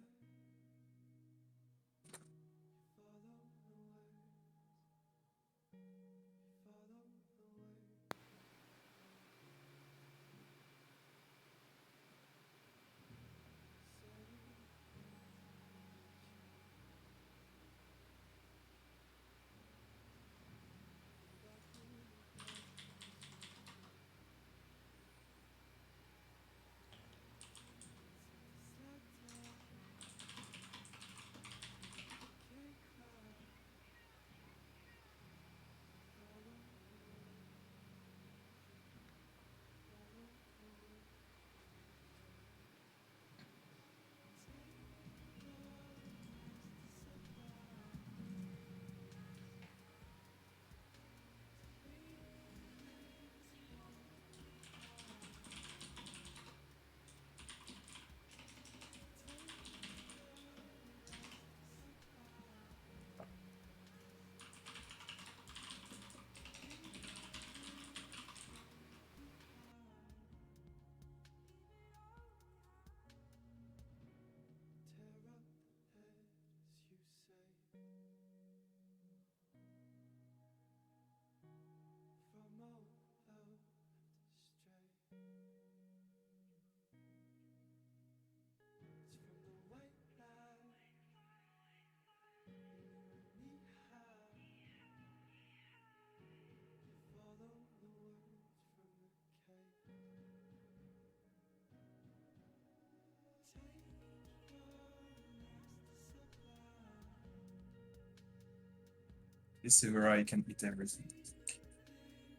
This is where I can eat everything.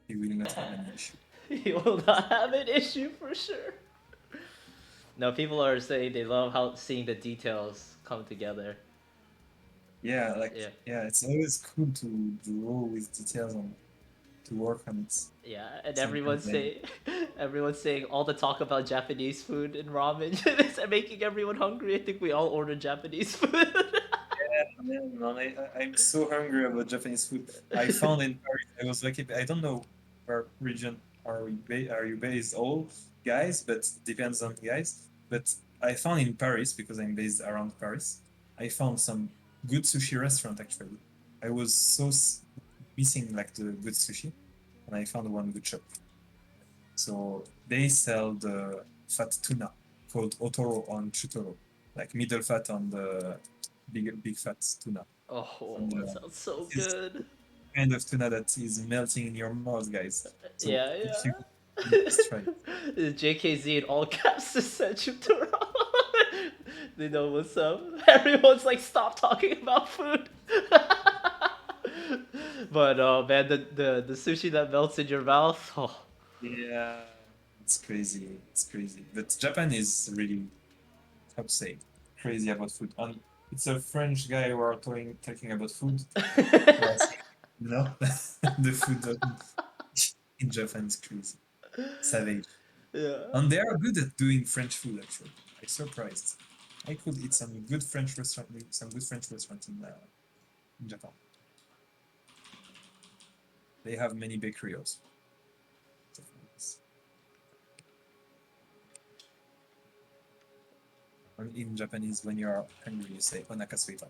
He will not have any issue. He will not have an issue for sure. No, people are saying they love how seeing the details come together. Yeah, like Yeah. yeah, it's always cool to draw with details and to work on it. Yeah, and Sometimes everyone's saying all the talk about Japanese food and ramen is making everyone hungry. I think we all ordered Japanese food. yeah, man, I'm so hungry about Japanese food. I found in Paris, I was lucky. I don't know where region are you based, all guys, but depends on guys. But I found in Paris because I'm based around Paris. I found some good sushi restaurant actually. I was so missing like the good sushi, and I found one good shop. So they sell the fat tuna called otoro on chutoro, like middle fat on the big fat tuna. Oh, And, that sounds so this is good. kind of tuna that is melting in your mouth, guys. So Yeah, if you yeah. just try it. JKZ in all caps just sent you to They know what's up. Everyone's like, stop talking about food. But man, the sushi that melts in your mouth. Oh, Yeah, it's crazy. It's crazy. But Japan is really, how to say, crazy about food. And it's a French guy who are talking about food. Who are saying, no, the food in Japan is crazy. Savage. yeah. And they are good at doing French food, actually. I'm surprised. I could eat some good French restaurant in Japan. They have many bakery also. And in Japanese, when you are hungry, you say onakasuita.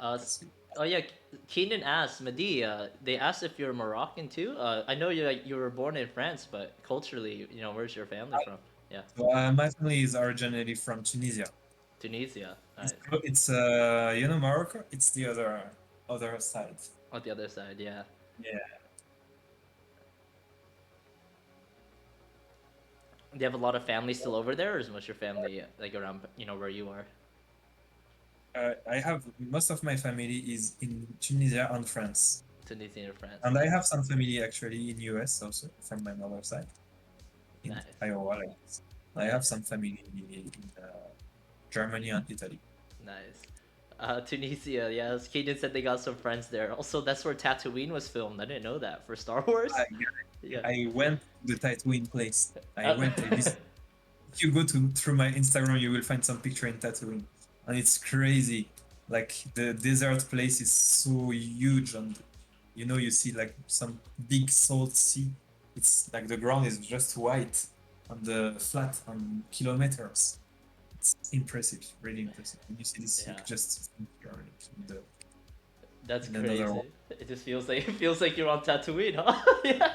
S- oh yeah, Keenan asked Mehdi. They asked if you're Moroccan too. I know you were born in France, but culturally, where's your family from? Yeah, So, my family is originally from Tunisia. Tunisia. Nice. It's Morocco. It's the other side. On the other side, yeah. Yeah. Do you have a lot of family still over there, or is most your family like around, where you are? I have most of my family is in Tunisia and France, Tunisia or France? and I have some family actually in US also from my mother's side in Nice. Iowa. Like this. I have some family in Germany and Italy. Nice. Tunisia, yeah. Kaden said they got some friends there. Also, that's where Tatooine was filmed. I didn't know that for Star Wars. I, Yeah. I went to the Tatooine place. I Uh, went. I visited. If you go through my Instagram, you will find some picture in Tatooine, and it's crazy. Like the desert place is so huge, and you see like some big salt sea. It's like the ground is just white, on the flat on kilometers. It's impressive, really impressive. When you see this, you Yeah, just think you're like that's in another world. crazy. It just feels like it feels like you're on Tatooine, huh? Yeah.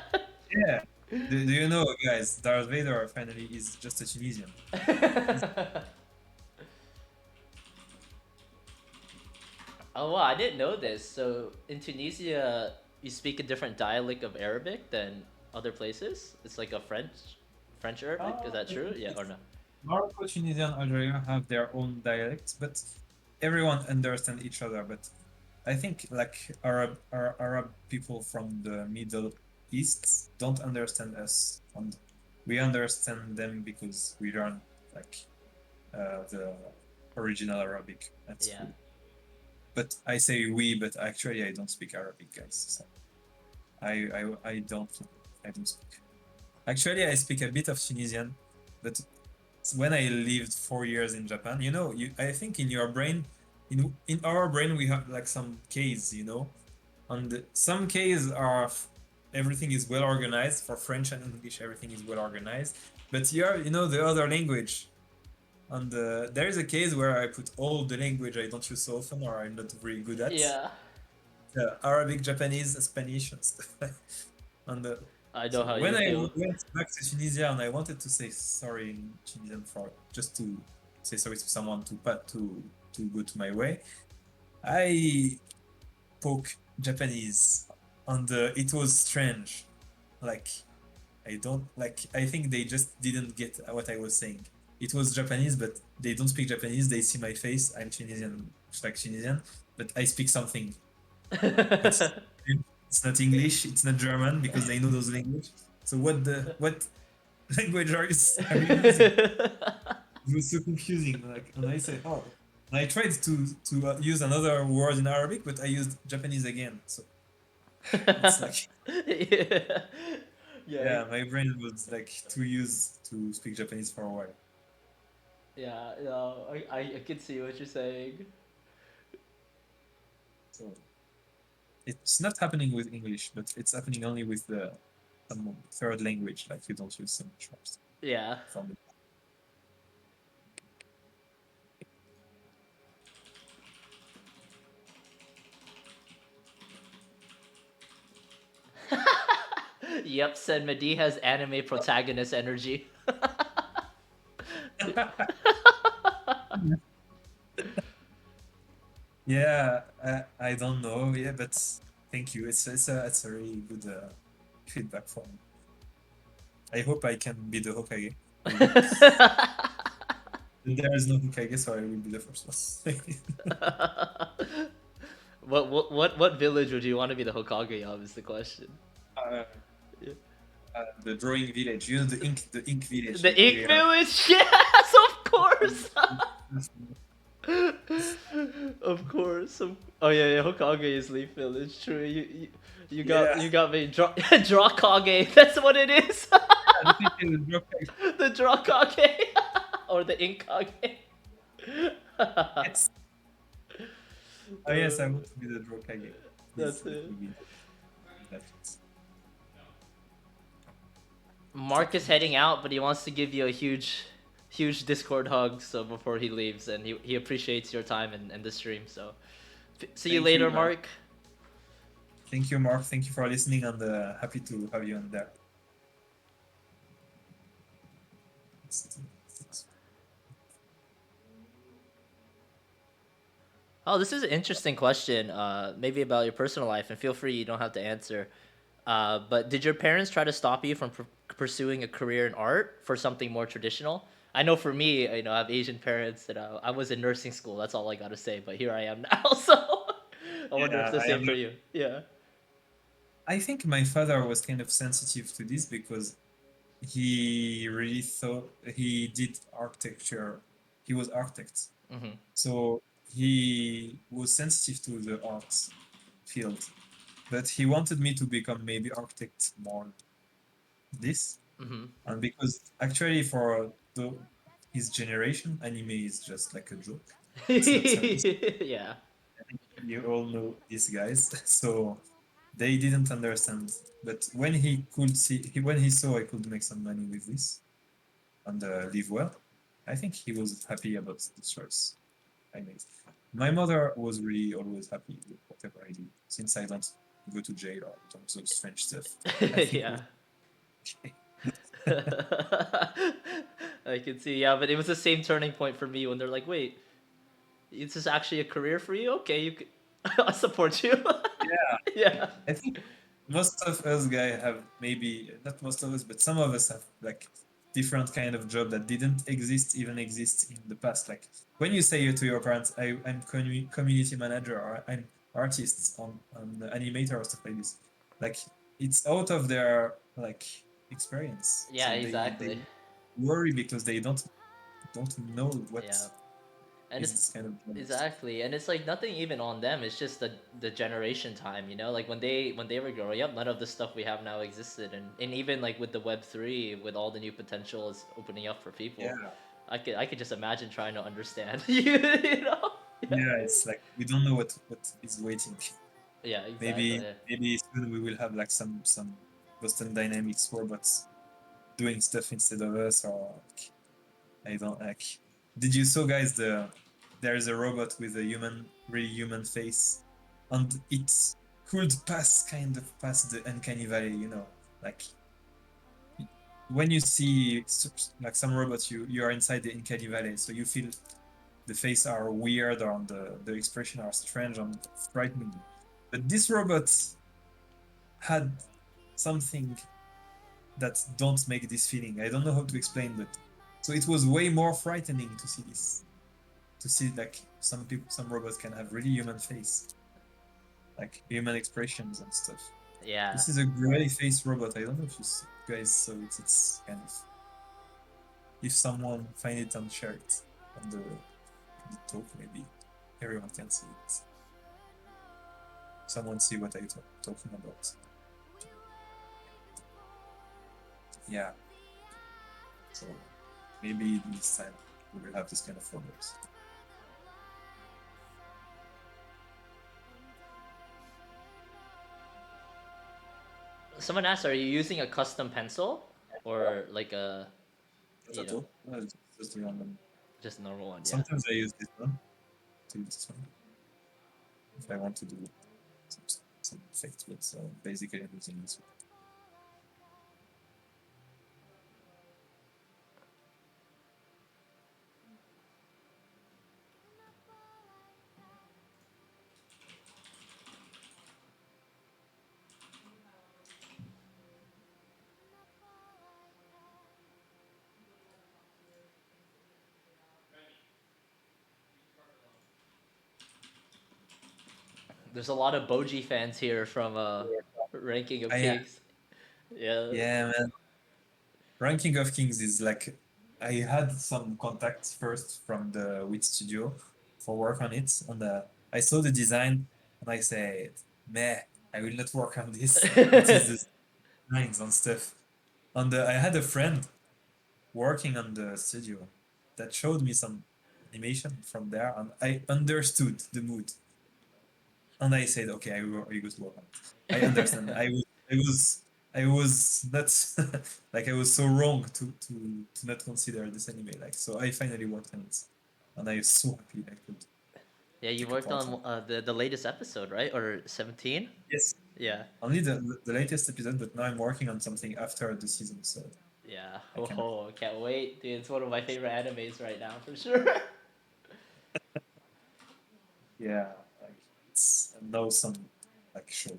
Yeah. Do you know, guys? Darth Vader finally is just a Tunisian. Oh wow, I didn't know this. So in Tunisia, you speak a different dialect of Arabic than other places. It's like a French Arabic. Is that true? Yeah or no? Morocco, Tunisia, and Algeria have their own dialects, but everyone understands each other. But I think like Arab people from the Middle East don't understand us, and we understand them because we learn like the original Arabic at Yeah. school. But I say we, but actually I don't speak Arabic, guys. So I don't speak. Actually, I speak a bit of Tunisian, but when I lived 4 years in Japan, I think in your brain, in our brain we have like some K's, and some K's are everything is well organized. For French and English, everything is well organized. But the other language. And there is a case where I put all the language I don't use so often or I'm not very good at. Yeah. Arabic, Japanese, Spanish, and stuff. And I know so how when you I feel. went back to Tunisia and I wanted to say sorry in Tunisian for just to say sorry to someone to go to my way, I spoke Japanese, and it was strange. Like I don't like. I think they just didn't get what I was saying. It was Japanese, but they don't speak Japanese. They see my face. I'm Tunisian, like Tunisian, but I speak something. It's it's not English. It's not German because they know those language. So what language are you using? It was so confusing. Like, and I said, oh, and I tried to use another word in Arabic, but I used Japanese again. So it's like, Yeah. Yeah. yeah, my brain was like too used to speak Japanese for a while. Yeah. No, I can see what you're saying. So it's not happening with English, but it's happening only with the some third language, like you don't use so much words Yeah. from it. Yep, said Mehdi has anime protagonist energy. Yeah, I don't know. Yeah, but thank you. It's a really good feedback for me. I hope I can be the Hokage. Maybe. There is no Hokage, so I will be the first one. What village would you want to be the Hokage of is the question. uh, Yeah. the drawing village, the ink village. The Ink We are. Village, yes, of course. Of course. Oh yeah, yeah, Hokage is Leaf Village. True. You got Yeah, you got me. Draw Kage. That's what it is. I think it will drop. The Draw Kage or the Ink Kage. Yes. Oh yes, I want to be the Drokage. Please That's let it. me be that. Mark is heading out, but he wants to give you a huge Discord hug. So before he leaves, and he appreciates your time and the stream. So see you Thank you, later, guys. Mark. Thank you, Mark. Thank you for listening, and happy to have you on there. Oh, this is an interesting question. Maybe about your personal life, and feel free, you don't have to answer. But did your parents try to stop you from pursuing a career in art for something more traditional? I know for me, I have Asian parents, and I was in nursing school. That's all I gotta say. But here I am now, so I wonder if Yeah, the same for you. Yeah. I think my father was kind of sensitive to this because he really thought he did architecture. He was architect, Hmm. so he was sensitive to the arts field. But he wanted me to become maybe architect more this, Hmm. and because actually for his generation, anime is just like a joke. It's not serious. Yeah. I think you all know these guys, so they didn't understand. But when he saw I could make some money with this, and live well. I think he was happy about the choice I made. My mother was really always happy with whatever I do, since I don't go to jail or don't do strange stuff. I think Yeah. we're okay. I can see, yeah, but it was the same turning point for me when they're like, "Wait, is this actually a career for you? Okay, you can, I support you." Yeah, Yeah. I think most of us guys have maybe not most of us, but some of us have like different kind of job that didn't even exist in the past. Like when you say to your parents, I'm community manager or I'm artist on the animator or stuff like this, like it's out of their like experience. Yeah, So they exactly. worry because they don't know what Yeah. And is it's this kind of job. exactly, and it's like nothing even on them. It's just the generation time, you know. Like when they were growing up, none of the stuff we have now existed, and even like with the Web3, with all the new potentials opening up for people, Yeah, I could just imagine trying to understand you know. Yeah. yeah, it's like we don't know what is waiting. Yeah, Maybe exactly. maybe soon we will have like some Boston Dynamics robots doing stuff instead of us, or like, I don't like. Did you saw guys there is a robot with a really human face, and it could pass the uncanny valley, like when you see like some robots, you are inside the uncanny valley, so you feel the face are weird or the expression are strange and frightening. But this robot had something that don't make this feeling. I don't know how to explain, but so it was way more frightening to see this. To see like some people, some robots can have really human face, like human expressions and stuff. Yeah. This is a gray face robot. I don't know if guys saw it. It's kind of if someone find it and share it on the talk, maybe everyone can see it. Someone see what I talking about. Yeah. So maybe this time we will have this kind of robots. Someone asked, are you using a custom pencil or like a, Not you at know, all. Just the random. just a normal one? Yeah. Sometimes I use this one to use this one if I want to do some, some effects, but basically I'm using this one. There's a lot of Boji fans here from Ranking of I Kings. Yeah. Yeah, man. Ranking of Kings is like I had some contacts first from the Wit Studio for work on it, and I saw the design and I said, "Meh, I will not work on this. What is this designs and stuff?" And I had a friend working on the studio that showed me some animation from there, and I understood the mood. And I said, okay, I go to work on it. I understand. I was not like I was so wrong to not consider this anime. Like so, I finally worked on it, and I was so happy I could Yeah, you take a worked part on on it. the latest episode, right? Or 17? Yes, Yeah. only the latest episode, but now I'm working on something after the season, so Yeah. I can. Oh, can't wait. Dude, it's one of my favorite animes right now for sure. Yeah, like it's an awesome like show.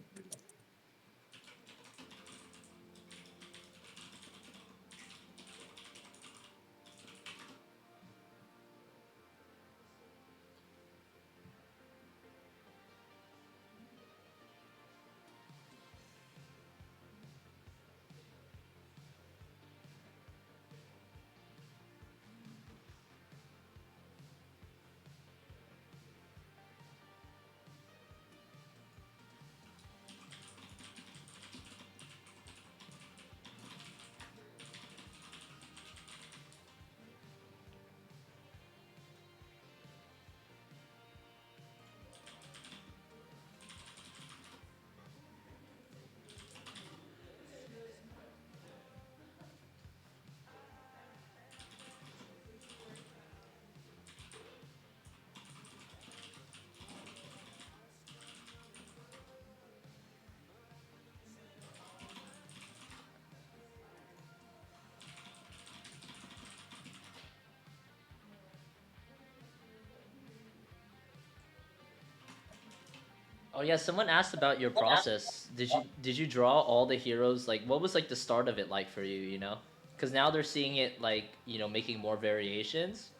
Oh yeah, someone asked about your process. Did you draw all the heroes? Like, what was like the start of it like for you? You know, because now they're seeing it like making more variations,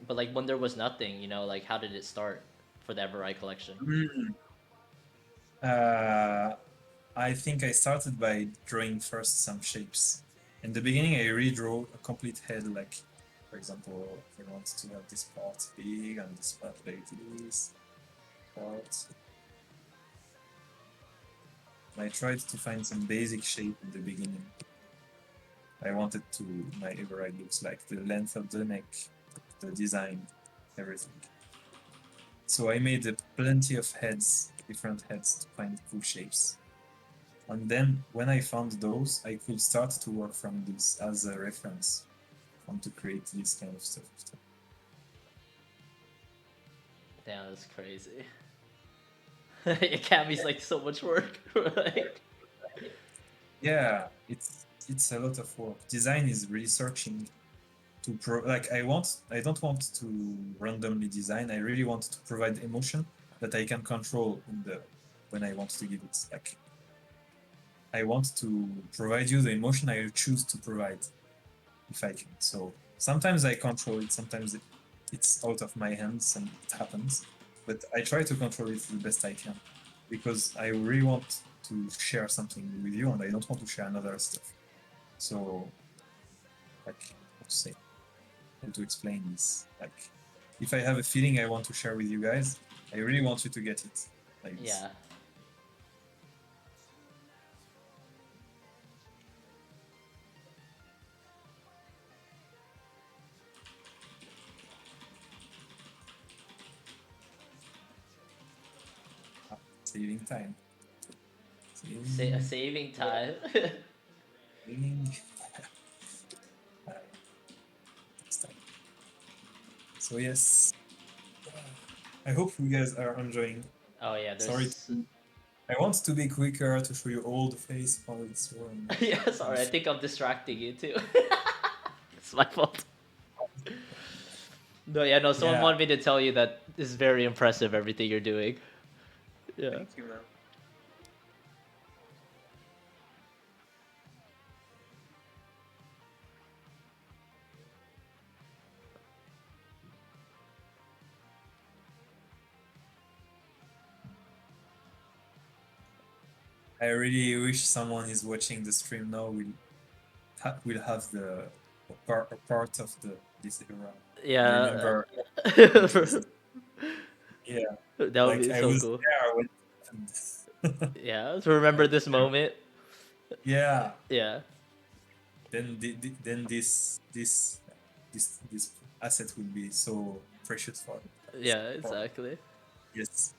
but like when there was nothing, like how did it start for the Everai collection? Mm. Uh, I think I started by drawing first some shapes. In the beginning, I redraw a complete head, like, for example, if I want to have this part big and this part like this part. I tried to find some basic shape in the beginning. I wanted to, my Everide looks like the length of the neck, the design, everything. So I made plenty of heads, different heads to find cool shapes. And then when I found those, I could start to work from this as a reference and to create this kind of stuff. Damn, that's crazy. Akami's like so much work. Like, Yeah, it's a lot of work. Design is researching to like I don't want to randomly design. I really want to provide emotion that I can control in the when I want to give it. Like I want to provide you the emotion I choose to provide if I can. So sometimes I control it, sometimes it's out of my hands and it happens. But I try to control it the best I can because I really want to share something with you and I don't want to share another stuff. So, like, how to say, how to explain this? Like, if I have a feeling I want to share with you guys, I really want you to get it like this. yeah. Saving time. Saving, Saving time. saving. uh, it's time. So yes, I hope you guys are enjoying. Oh yeah, Sorry, there's. I want to be quicker to show you all the face parts. Yeah, sorry, I think I'm distracting you too. It's my fault. No, yeah, no, someone Yeah, wanted me to tell you that it's very impressive everything you're doing. Yeah. thank you, man. I really wish someone is watching the stream now will have the a part of the this era and Yeah. remember it was That yeah would like be I so was cool. there when it happened. Yeah, to remember this I- moment. yeah, Yeah. then then this asset will be so precious for Yeah, for exactly. yes.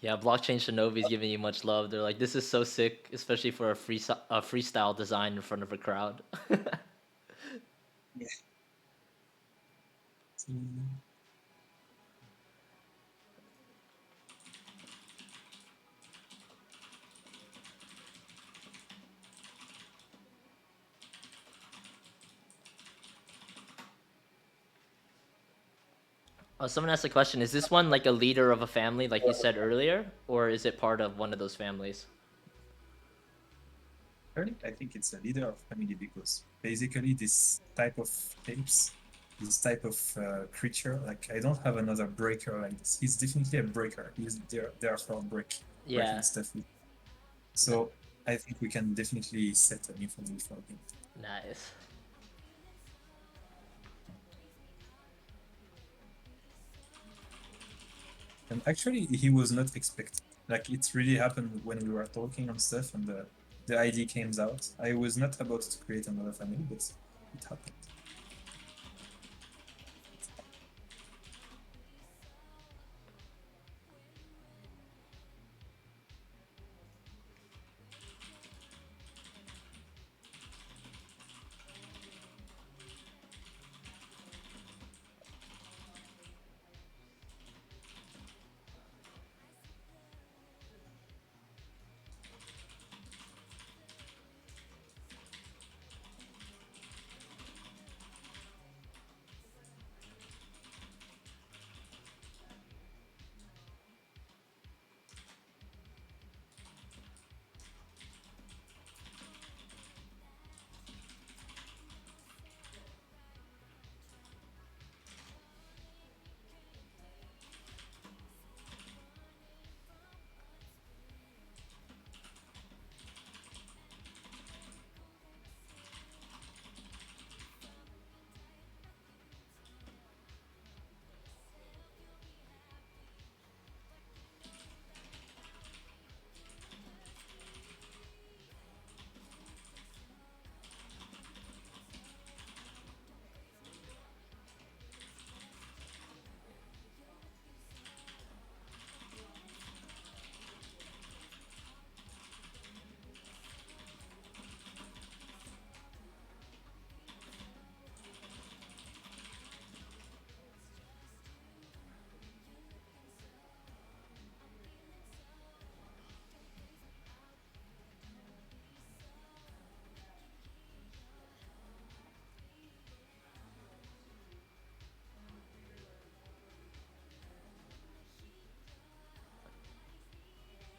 Yeah, blockchain Shinobi's giving you much love. They're like, this is so sick, especially for a freestyle design in front of a crowd. Yeah. Oh, someone asked a question. Is this one like a leader of a family, like you said earlier, or is it part of one of those families? Really, I think it's a leader of family because basically this type of tapes, this type of creature, like I don't have another breaker like this. He's definitely a breaker. He's there for breaking Yeah. stuff. So I think we can definitely set a new family for him. Nice. And actually, he was not expecting. Like it really happened when we were talking and stuff, and the idea came out. I was not about to create another family, but it happened.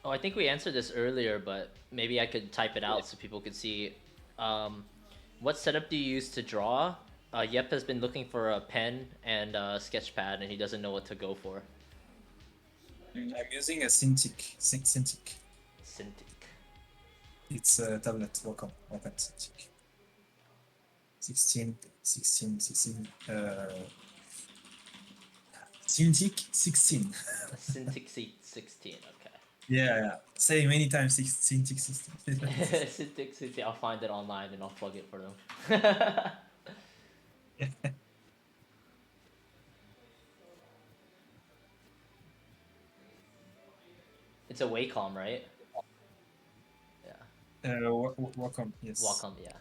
Oh, I think we answered this earlier, but maybe I could type it out so people could see. Um, what setup do you use to draw? Yep has been looking for a pen and a sketch pad, and he doesn't know what to go for. I'm using a Cintiq. Cintiq. It's a tablet. Wacom Cintiq. 16. Cintiq 16. A Cintiq 16. Okay. Yeah. Say many times Cintiq 16. Cintiq 16. I'll find it online and I'll plug it for them. It's a Wacom, right? Yeah. Wacom, yes. Wacom, yeah.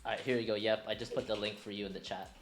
All right, here you go. Yep, I just put the link for you in the chat.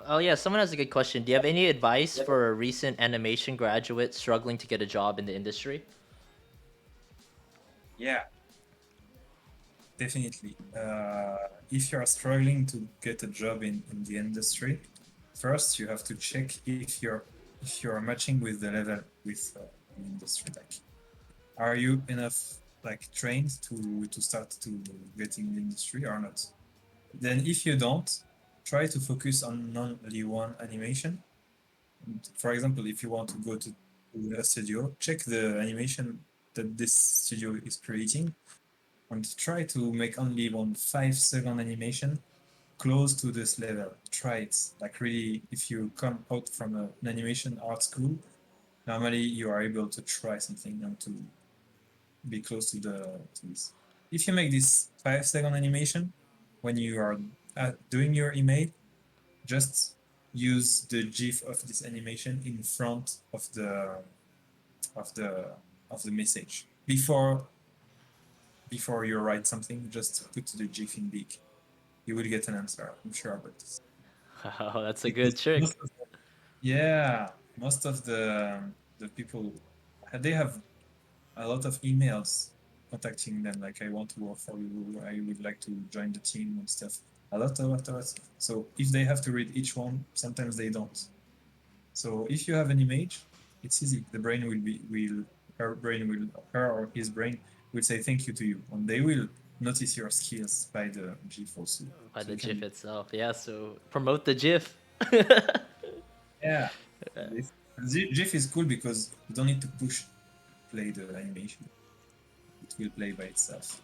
Oh yeah, someone has a good question. Do you have any advice for a recent animation graduate struggling to get a job in the industry? Yeah, definitely. If you are struggling to get a job in the industry, first you have to check if your if you are matching with the level with the industry. Like, are you enough like trained to start to getting the industry or not? Then if you don't, try to focus on only one animation. For example, if you want to go to a studio, check the animation that this studio is creating and try to make only one 5-second animation close to this level. Try it. Like really, if you come out from an animation art school, normally you are able to try something and to be close to the to this. If you make this 5-second animation when you are doing your email, just use the GIF of this animation in front of the of the message before you write something. Just put the GIF in big. You will get an answer. I'm sure about this. Oh, that's a good Because trick. yeah, most of the people they have a lot of emails contacting them like I want to work for you, I would like to join the team and stuff. A lot. So if they have to read each one, sometimes they don't. So if you have an image, it's easy. The brain will her brain will her or his brain will say thank you to you, and they will notice your skills by the GIF also. By So the you GIF can itself. Yeah, so promote the GIF. yeah. GIF is cool because you don't need to push play the animation. It will play by itself.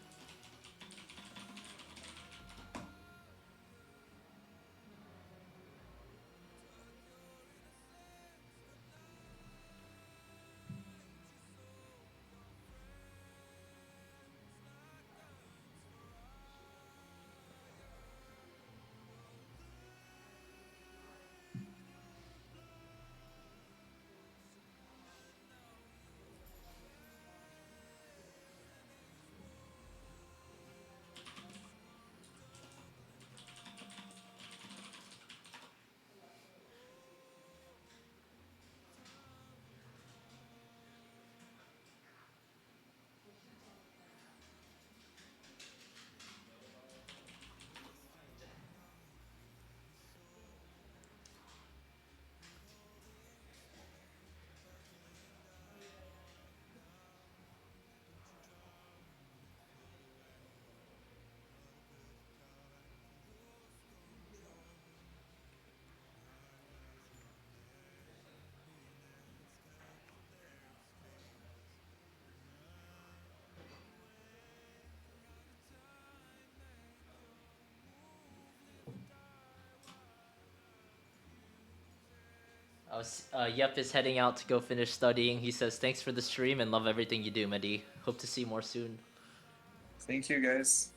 Yep is heading out to go finish studying. He says, thanks for the stream and love everything you do, Mehdi. Hope to see more soon. Thank you guys.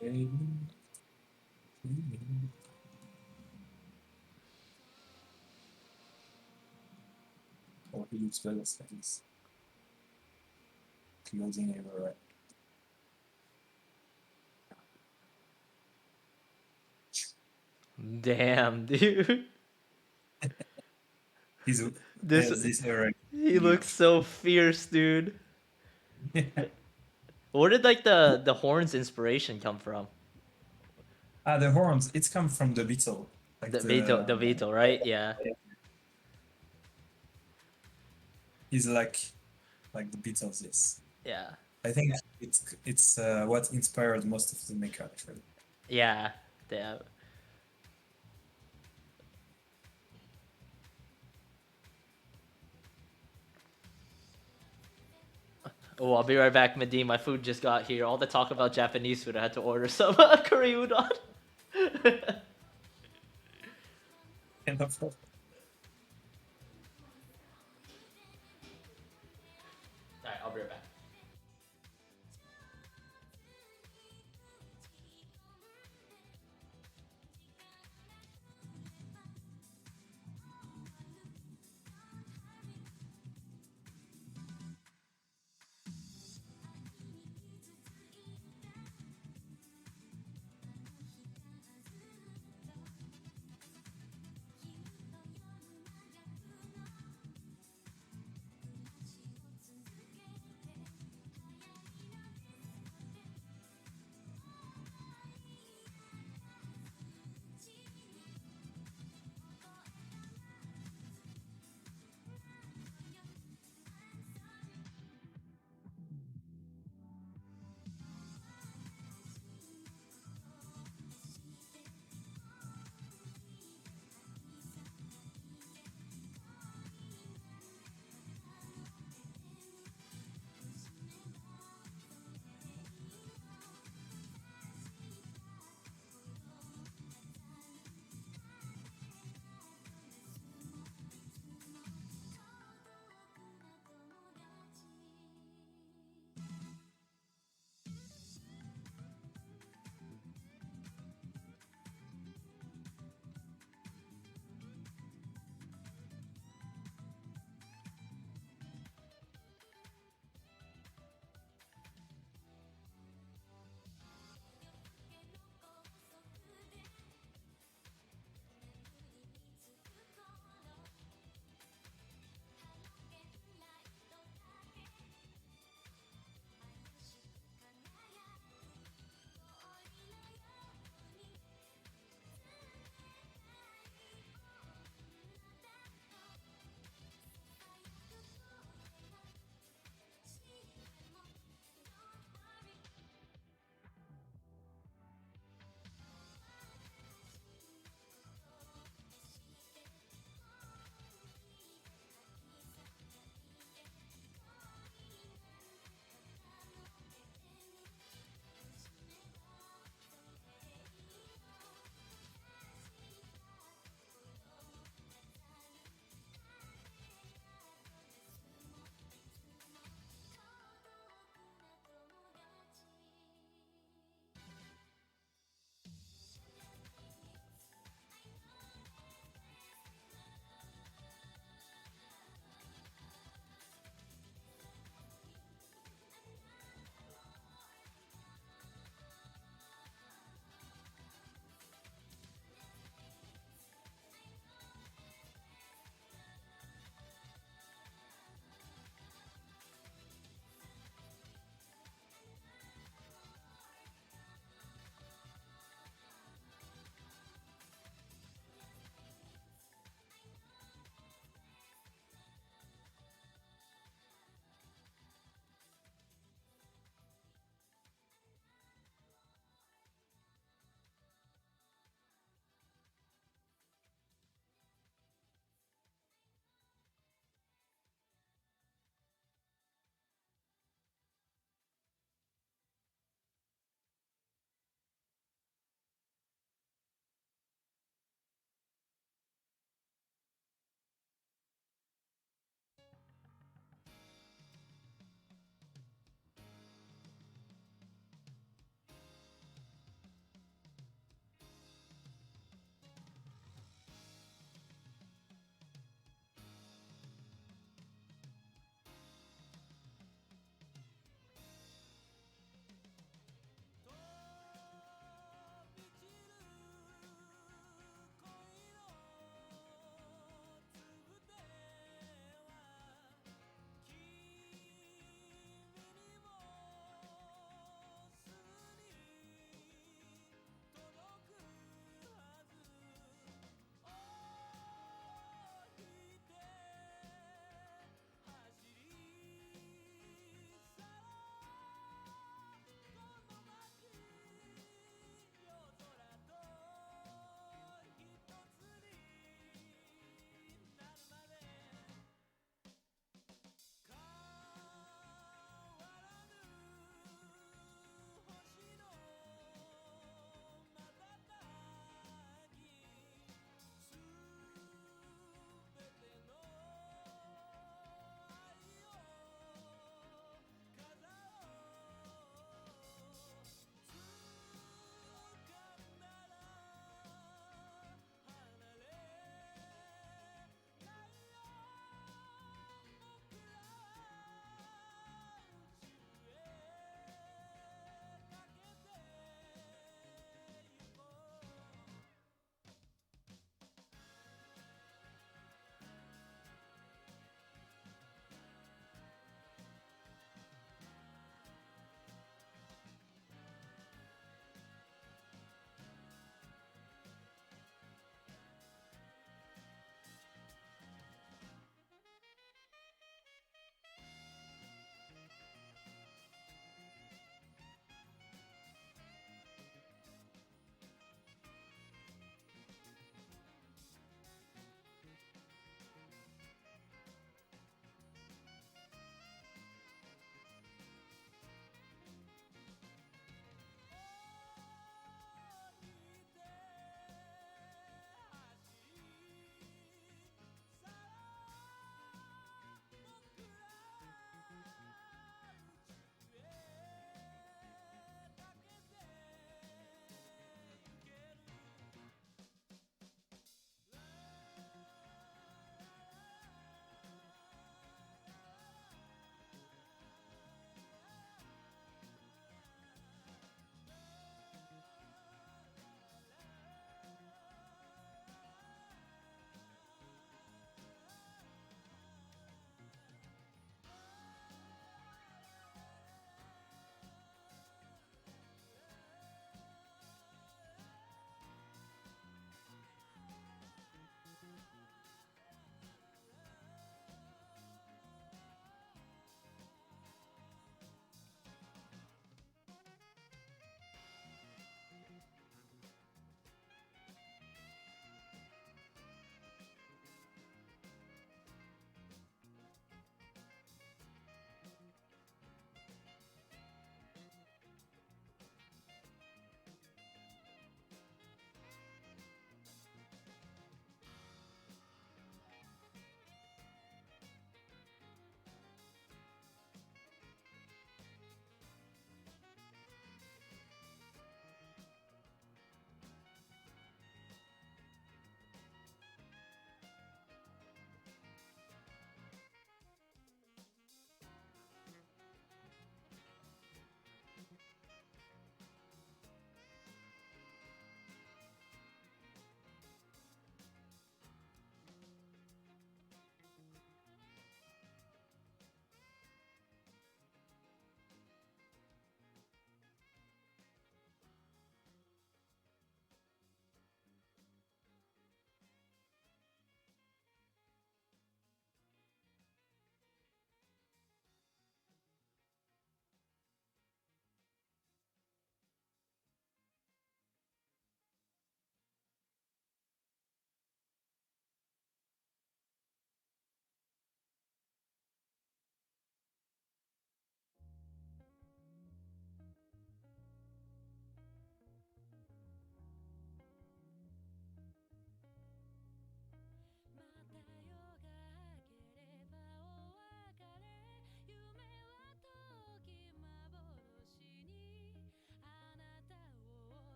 Oh, he looks better like this. Closing Everai. Damn, dude. He's This has this Everai. he looks so fierce, dude. Where did like the horns inspiration come from? The horns. It's come from the beetle, like The Vito, right? Yeah. he's like the Beatles. Yes, Yeah. I think it's what inspired most of the mecha actually. Yeah. Damn. Oh, I'll be right back, Mehdi. My food just got here. All the talk about Japanese food, I had to order some curry udon. Alright, And of course, I'll be right back.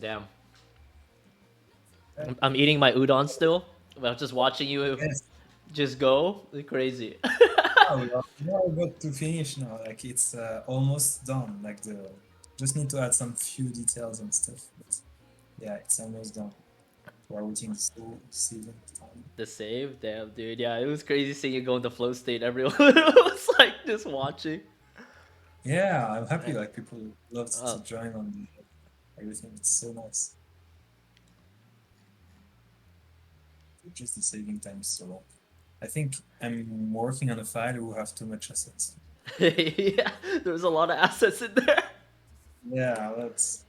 damn. I'm eating my udon still. Well, just watching you Yes. just go crazy. Oh, we are about to finish now. Like it's almost done. Like the just need to add some few details and stuff. But yeah, it's almost done. We're waiting the whole season time. The save, damn dude. Yeah, it was crazy seeing you go into flow state. Everyone was like just watching. Yeah, I'm happy. Like people love to Oh, join on everything. It's so nice. Just the saving time is so long. I think I'm working on a file who have too much assets. yeah, there was a lot of assets in there. Yeah, that's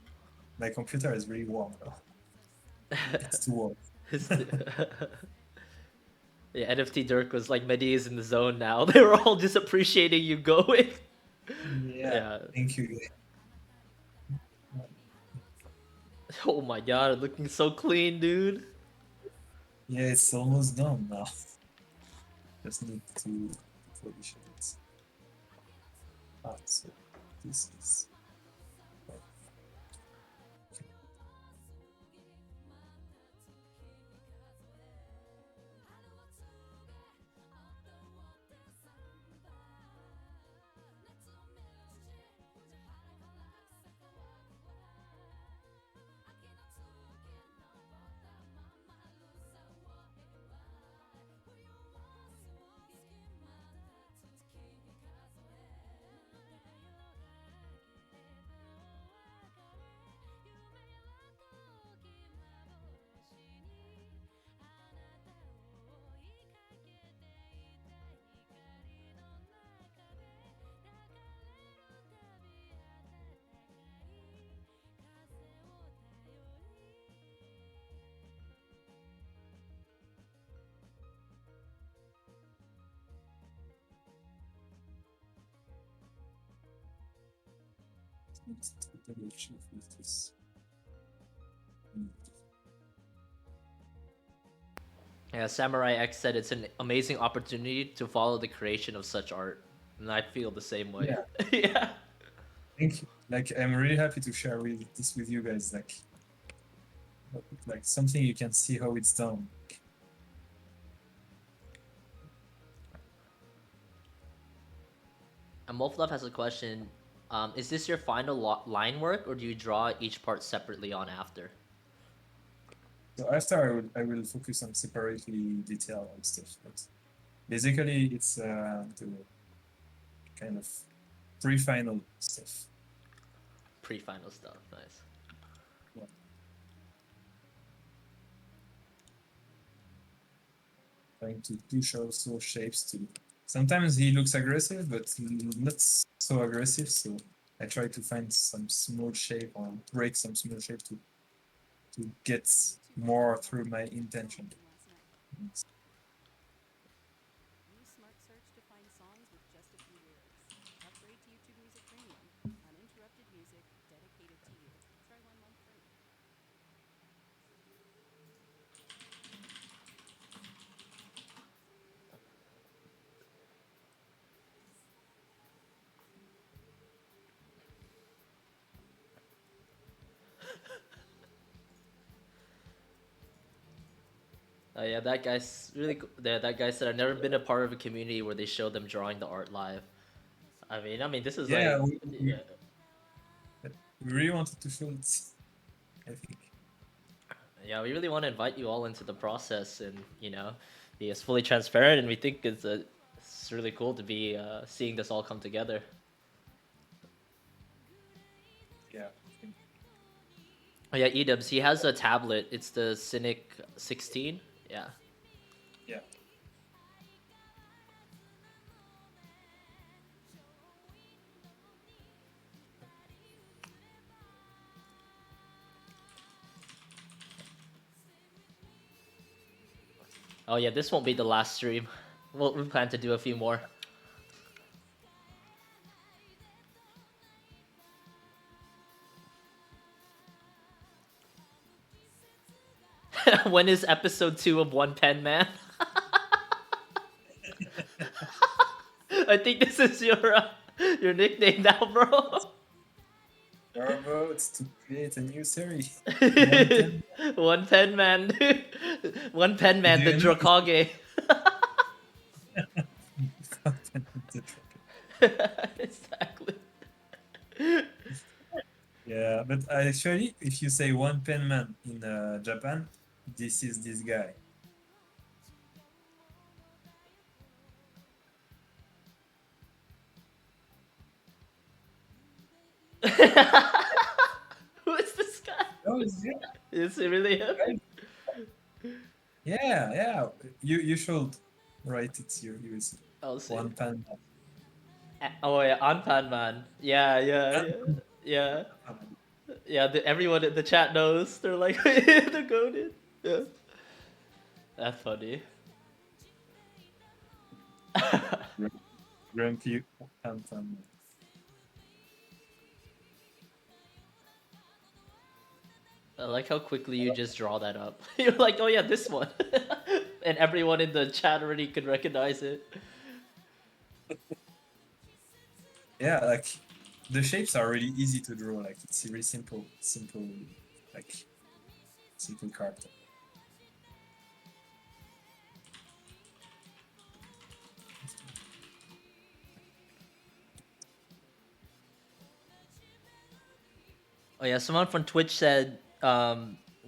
my computer is really warm though. It's too warm. His- yeah, NFT Dirk was like, Mehdi is in the zone now. They were all just appreciating you going. Yeah, Yeah. thank you. Oh my god, looking so clean, dude. Yeah, it's almost done now. Just need to polish it. So this is. Need to double check with this. Yeah, Samurai X said it's an amazing opportunity to follow the creation of such art. And I feel the same way. Yeah, Yeah. thank you. Like I'm really happy to share this with you guys. Like something you can see how it's done. And Wolflove has a question. Is this your final line work, or do you draw each part separately on after? So after I will focus on separately detail and stuff. But basically, it's the kind of pre-final stuff. Pre-final stuff, nice. Yeah. Trying to push also shapes to. Sometimes he looks aggressive, but not so aggressive. So I try to find some small shape or break some small shape to get more through my intention. Use Smart Search to find songs with just a few lyrics. Upgrade to YouTube Music Premium. Uninterrupted music dedicated to you. Try 1 month free. Yeah, that guy's really cool. Yeah, that guy said I've never been a part of a community where they show them drawing the art live. I mean, this is Yeah, like, we, yeah, we really wanted to show it. I think. yeah, we really want to invite you all into the process and be as fully transparent. And we think it's really cool to be seeing this all come together. Yeah. Oh yeah, Edubs, he has a tablet. It's the Cynic 16. Yeah. Yeah. Oh yeah, this won't be the last stream. We plan to do a few more. When is episode 2 of One Pen Man? I think this is your nickname now, bro. We're about to create a new series. One pen. One pen man. One pen Do man, the you know Drokage. the trick? Exactly. Yeah, but actually, if you say one pen man in Japan, this is this guy. Who is this guy? Oh, is it? Is it really him? Yeah, yeah. You should write it here. You will see. I'll see. One pen Oh yeah, Anpan man. Yeah, yeah, yeah, man. yeah, yeah. Everyone in the chat knows. They're like, they're goaded. Yeah, that's funny. Grumpy pen. I like how quickly you just draw that up. You're like, oh yeah, this one, and everyone in the chat already could recognize it. Yeah, like the shapes are really easy to draw. Like it's really simple, like simple character. Oh yeah, someone from Twitch said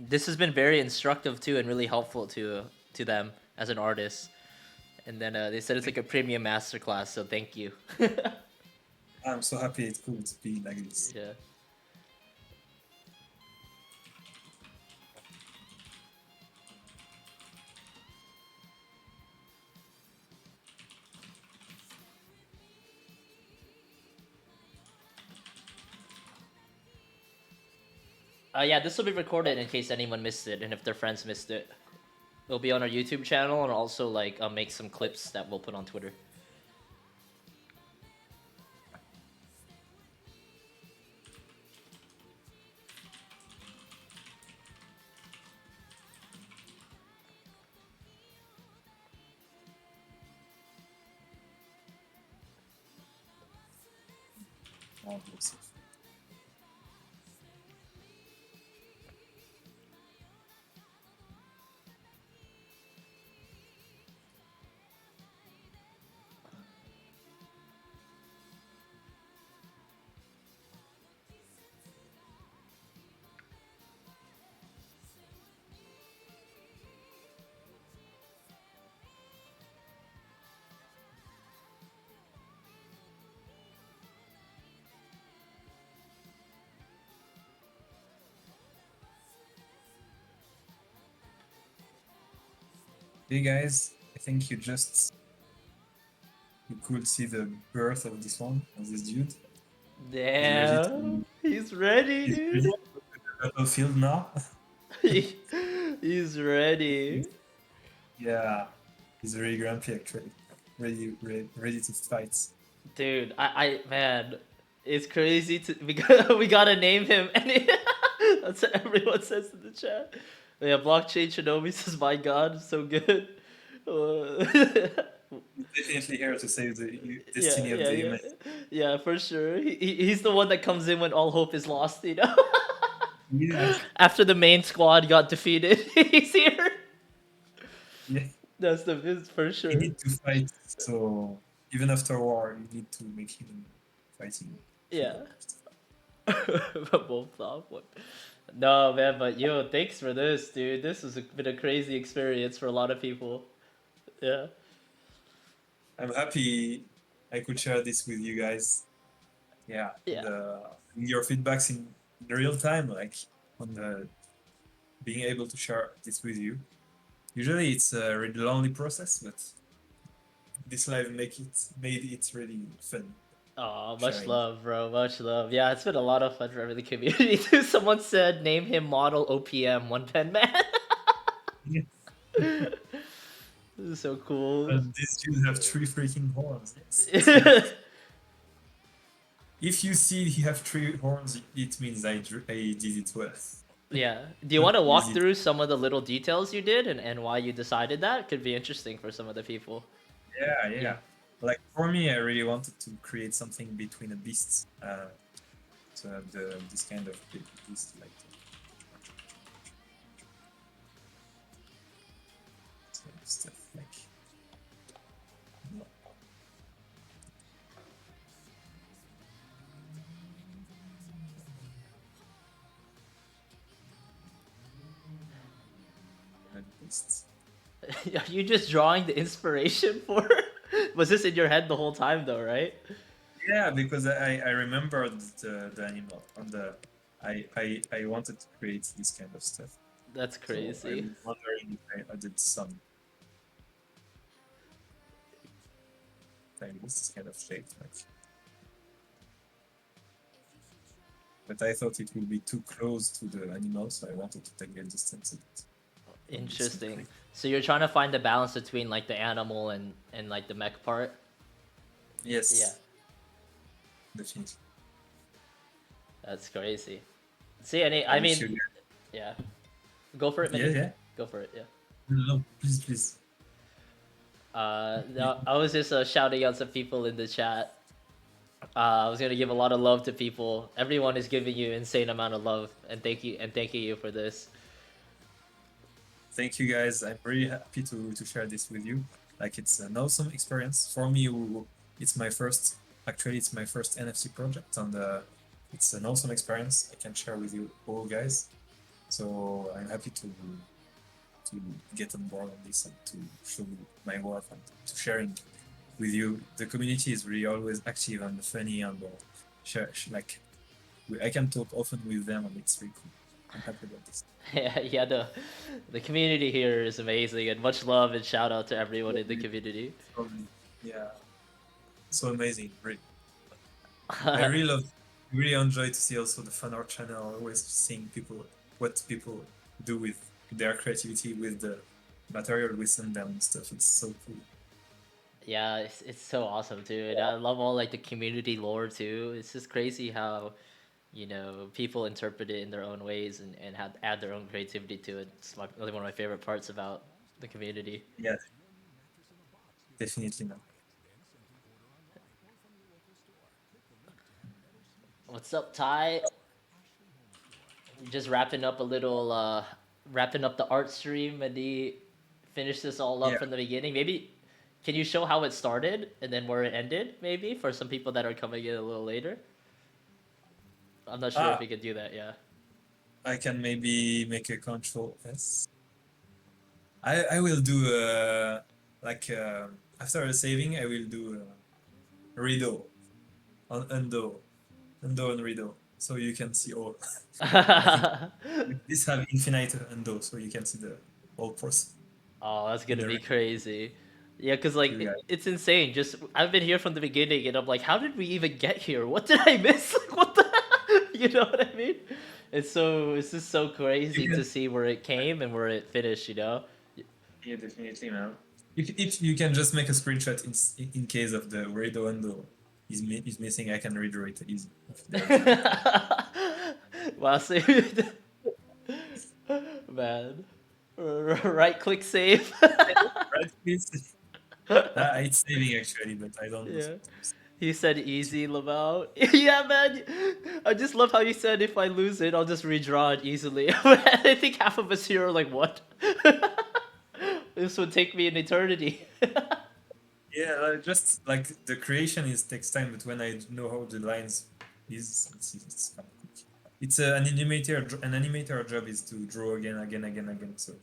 this has been very instructive too and really helpful to them as an artist. And then they said it's like a premium masterclass, so thank you. I'm so happy it could be like this. Yeah. Yeah, this will be recorded in case anyone missed it, and if their friends missed it, it'll be on our YouTube channel, and also like make some clips that we'll put on Twitter. Oh, yes. Hey guys, I think you could see the birth of this one, of this dude. Damn, he's ready, He's ready dude. to go to the battlefield now. He's ready. Yeah, he's very grumpy actually. Ready to fight. Dude, man, it's crazy to we gotta name him, and that's what everyone says in the chat. Yeah, blockchain Shinobi says, "My God, it's so good." Definitely here to save the Yeah, destiny of yeah, the yeah, human. yeah, for sure. He's the one that comes in when all hope is lost, you know. Yeah, After the main squad got defeated, he's here. yeah. That's the biz for You sure. need to fight. So even after war, you need to make him fighting. Yeah. But both off one. No man, but yo, thanks for this, dude. This has been a crazy experience for a lot of people. Yeah. I'm happy I could share this with you guys. Yeah, Yeah. your feedbacks in real time, like on the being able to share this with you. Usually it's a really lonely process, but this live made it really fun Aw, much sharing. love, bro. Much love. Yeah, it's been a lot of fun for the community too. Someone said name him model OPM one pen man. Yeah. This is so cool. And these dudes have 3 freaking horns. Yes. If you see he have 3 horns, it means I did it well. Yeah. Do you Not want to walk easy. through some of the little details you did and why you decided that? Could be interesting for some of the people. Yeah, Yeah. Like for me, I really wanted to create something between a beast. to have this kind of this like stuff like. Lists. Are you just drawing the inspiration for? Was this in your head the whole time though, right? Yeah, because I remembered the animal on the I wanted to create this kind of stuff. That's So I crazy. was wondering if I added some like this kind of shape, like. But I thought it would be too close to the animal, so I wanted to take a distance a bit from this Interesting. creature. So you're trying to find the balance between like the animal and like the mech part. Yeah, Yes, definitely. that's crazy. See, any? I I wish mean, you. yeah. Go for it, Yeah, Mehdi. yeah. Go for it. Yeah. No, please, please. No, I was just shouting out some people in the chat. I was gonna give a lot of love to people. Everyone is giving you insane amount of love, and thanking you for this. Thank you guys. I'm really happy to share this with you. Like it's an awesome experience for me. It's my first, actually, it's my first NFC project, and it's an awesome experience I can share with you all guys. So I'm happy to get on board on this and to show my work and to sharing with you. The community is really always active and funny and like I can talk often with them and it's really cool. I'm happy about this. Yeah, yeah. The community here is amazing, and much love and shout out to everyone in the community. Yeah, so amazing. Really. I really love, really enjoy to see also the fan art channel. Always seeing people, what people do with their creativity, with the material we send them and stuff. It's so cool. Yeah, it's so awesome too, and I love all like the community lore too. It's just crazy how people interpret it in their own ways and have add their own creativity to it. It's really one of my favorite parts about the community. Yeah, definitely not. What's up, Ty? Just wrapping up a little, wrapping up the art stream and the finish this all up Yeah. from the beginning. Maybe can you show how it started and then where it ended? Maybe for some people that are coming in a little later. I'm not sure if Ah, we could do that. Yeah. I can maybe make a control S. I will do like after saving I will do redo on undo and redo so you can see all. I think this have infinite undo so you can see the whole process Oh, that's in gonna the be rest crazy. Yeah, cause of like you guys. it's insane. Just I've been here from the beginning, and I'm like, how did we even get here? What did I miss? Like, what the? You know what I mean? It's just so You crazy to can, see where it came and where it finished. You know? yeah, definitely, man. If you can just make a screenshot in case of the redo undo is missing, I can redo it easy. If there's Wow, so man, right click save. right, please. It's saving actually, but I don't know Yeah. sometimes. He said easy, Lamau. Yeah, man. I just love how you said if I lose it, I'll just redraw it easily. I think half of us here are like, what? This would take me an eternity. Yeah, just like the creation is takes time, but when I know how the lines is, it's kind of quick. It's an animator job is to draw again, again, again, again. So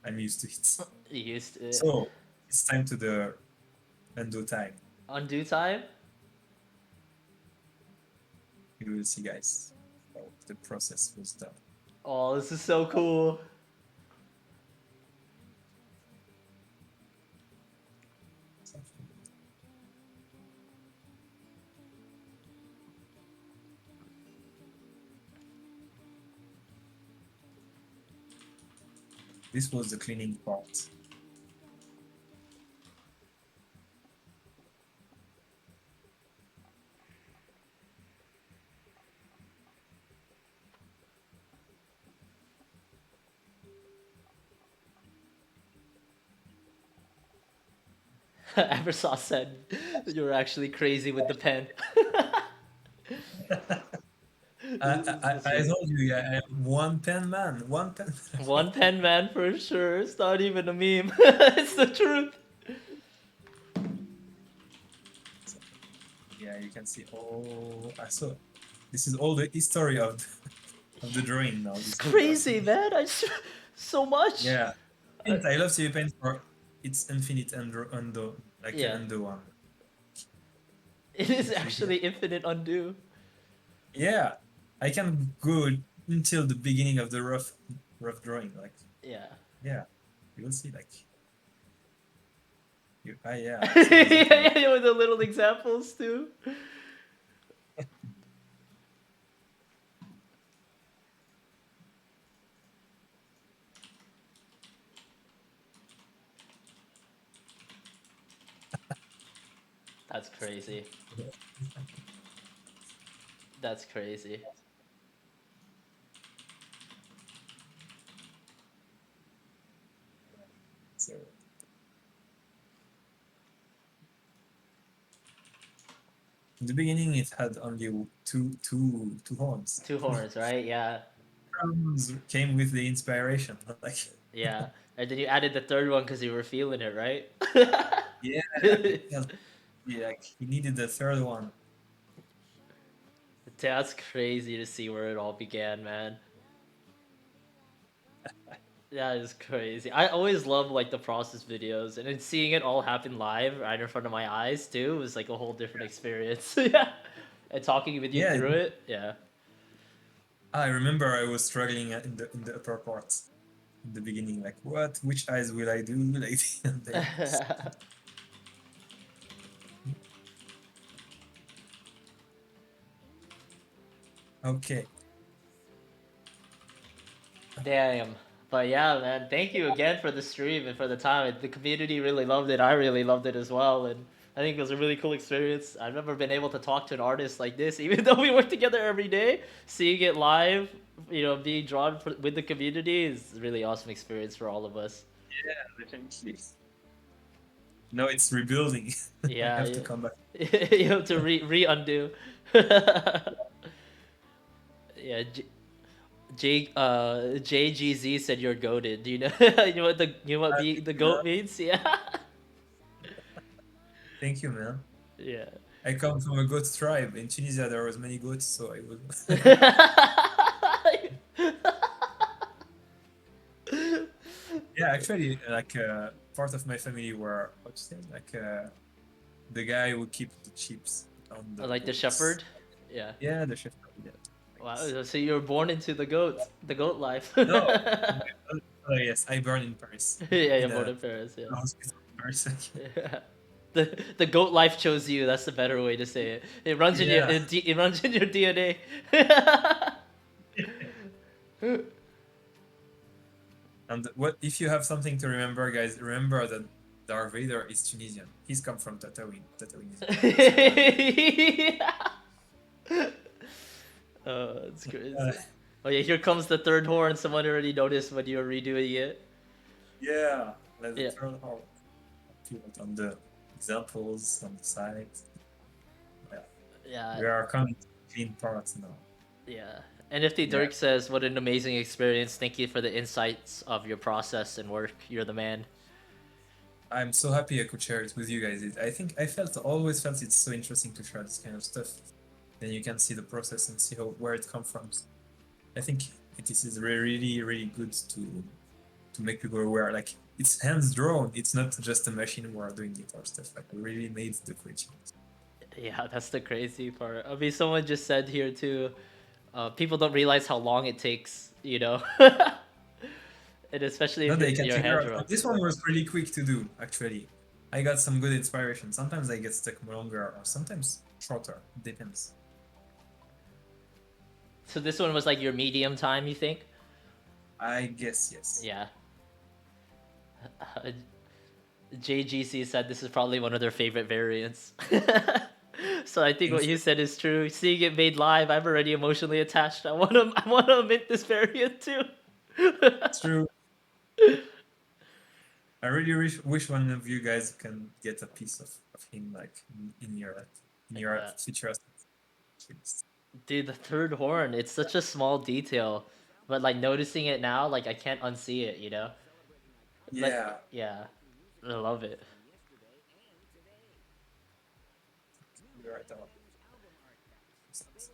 I'm used to it. You used to it. So it's time to the undo time. Undo time? You will see, guys, how the process was done. Oh, this is so cool. This was the cleaning part. Eversaw said you were actually crazy with the pen. I told you, yeah, I'm one pen man, one pen. One pen man for sure. It's not even a meme. It's the truth. Yeah, you can see all. So this is all the history of of the drawing now. It's This whole crazy, process. man. So much. Yeah, Uh, I love CP Paint for its infinite undo, like an yeah, undo one. it is If you hear. actually infinite undo. Yeah, I can go until the beginning of the rough drawing. Like, Yeah. yeah, you will see. Like, yeah. So exactly. Yeah, yeah, with the little examples too. That's crazy. That's crazy. So in the beginning, it had only two horns. Two horns, right? Yeah. Drums came with the inspiration. Like, Yeah. And then you added the third one because you were feeling it, right? yeah, yeah, like he needed the third one. That's crazy to see where it all began, man. That is crazy. I always love like the process videos, and then seeing it all happen live right in front of my eyes too was like a whole different experience. Yeah, and talking with you Yeah, through it. Yeah. I remember I was struggling in the upper part in the beginning. Like, what? Which eyes will I do? Like, and then, okay. Damn. But yeah, man, thank you again for the stream and for the time. The community really loved it. I really loved it as well, and I think it was a really cool experience. I've never been able to talk to an artist like this, even though we work together every day. Seeing it live, being drawn with the community is a really awesome experience for all of us. Yeah, definitely. No, it's rebuilding. I Yeah, have to come back. you have to undo. Yeah, JGZ said you're goated. Do you know? You know what being the Yeah, goat means? Yeah. thank you, man. Yeah. I come from a goat tribe. In Tunisia, there was many goats, so I was. Yeah, actually, like part of my family were how to say like the guy who keep the chips on the Like the goats. shepherd. Yeah. Yeah, the chef. Yeah, like this. Wow. So you were born into the goat life. No, Yeah, yes, I born in Paris, you're in born in Paris. a hospital in Paris. Yeah. The goat life chose you. That's the better way to say it. It runs in your Yeah. it runs in your DNA. And what if you have something to remember, guys? Remember that Darth Vader is Tunisian. He's come from Tatooine. Tatooine is Paris. Oh, it's crazy. Uh, Oh yeah, here comes the third horn. Someone already noticed when you were redoing it. yeah, let's Yeah, turn our field on the examples on the side. Yeah, yeah, we are coming to clean parts now. yeah. NFT Yeah, Dirk says, "What an amazing experience. Thank you for the insights of your process and work. You're the man." I'm so happy I could share it with you guys. I think always felt it's so interesting to share this kind of stuff. Then you can see the process and see where it comes from. I think this is really good to make people aware. Like it's hands drawn. It's not just a machine who are doing it or stuff. Like we really made the creation. Yeah, that's the crazy part. I mean, someone just said here too. People don't realize how long it takes, and especially No, if they can you're figure hand out. drawn. This one was pretty quick to do. Actually, I got some good inspiration. Sometimes I get stuck longer, or sometimes shorter. It depends. So this one was like your medium time, you think? I guess yes. Yeah. JGC said this is probably one of their favorite variants. So I think what Thank you you. said is true. Seeing it made live, I'm already emotionally attached. I want to mint this variant too. It's true. I really wish one of you guys can get a piece of him like in your Yeah. future assets. Dude, the third horn, it's such a small detail, but like noticing it now, like I can't unsee it, you know? Like, Yeah, yeah, I love it. you're right.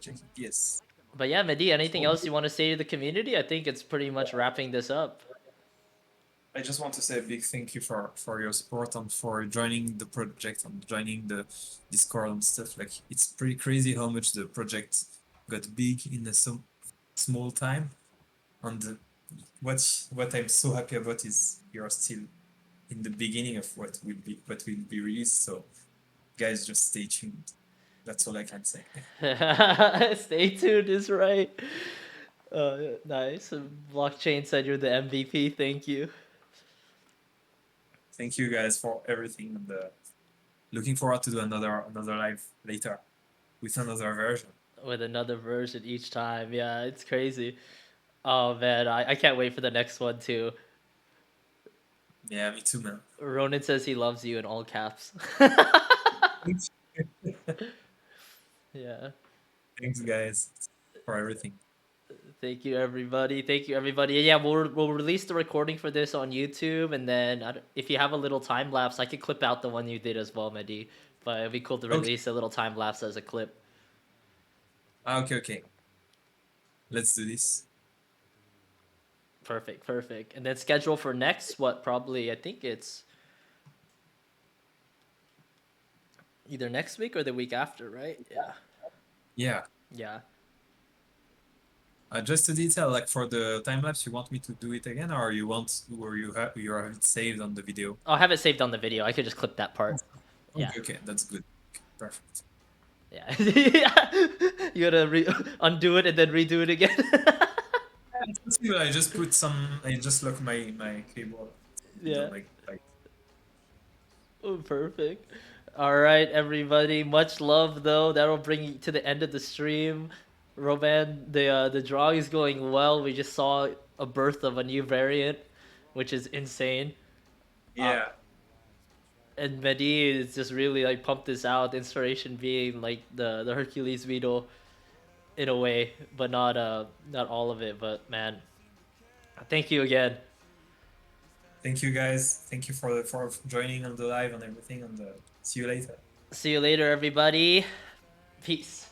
Checking. Yes. But yeah, Mehdi, anything So else you want to say to the community? I think it's pretty much wrapping this up. I just want to say a big thank you for your support and for joining the project and joining the Discord and stuff. Like it's pretty crazy how much the project got big in a so small time. And what I'm so happy about is you're still in the beginning of what will be released. So guys, just stay tuned. That's all I can say. Stay tuned is right. Nice. Blockchain said you're the MVP. Thank you. Thank you guys for everything and looking forward to do another live later with another version. With another version each time. Yeah, it's crazy. Oh man, I can't wait for the next one too. Yeah, me too, man. Ronan says he loves you in all caps. Yeah. Thanks, guys, for everything. Thank you, everybody. Thank you, everybody. Yeah, we'll release the recording for this on YouTube, and then if you have a little time lapse, I could clip out the one you did as well, Mehdi. But it'd be cool to Okay. release a little time lapse as a clip. Okay, okay. Let's do this. Perfect, perfect. And then schedule for next, what probably I think it's either next week or the week after, right? Yeah. Yeah. Yeah. Just a detail, like for the time lapse, you want me to do it again, or you have it saved on the video? I'll have it saved on the video. I could just clip that part. Yeah. Okay, okay, that's good. Perfect. Yeah. Yeah. You gotta undo it and then redo it again. It's possible. I just put some. I just lock my cable. Yeah. Like. Oh, perfect. All right, everybody. Much love, though. That'll bring you to the end of the stream. Roman, the drawing is going well. We just saw a birth of a new variant, which is insane. Yeah. And Mehdi is just really like pumped this out. Inspiration being like the Hercules beetle, in a way, but not all of it. But man, thank you again. Thank you, guys. Thank you for joining on the live and everything. And see you later. See you later, everybody. Peace.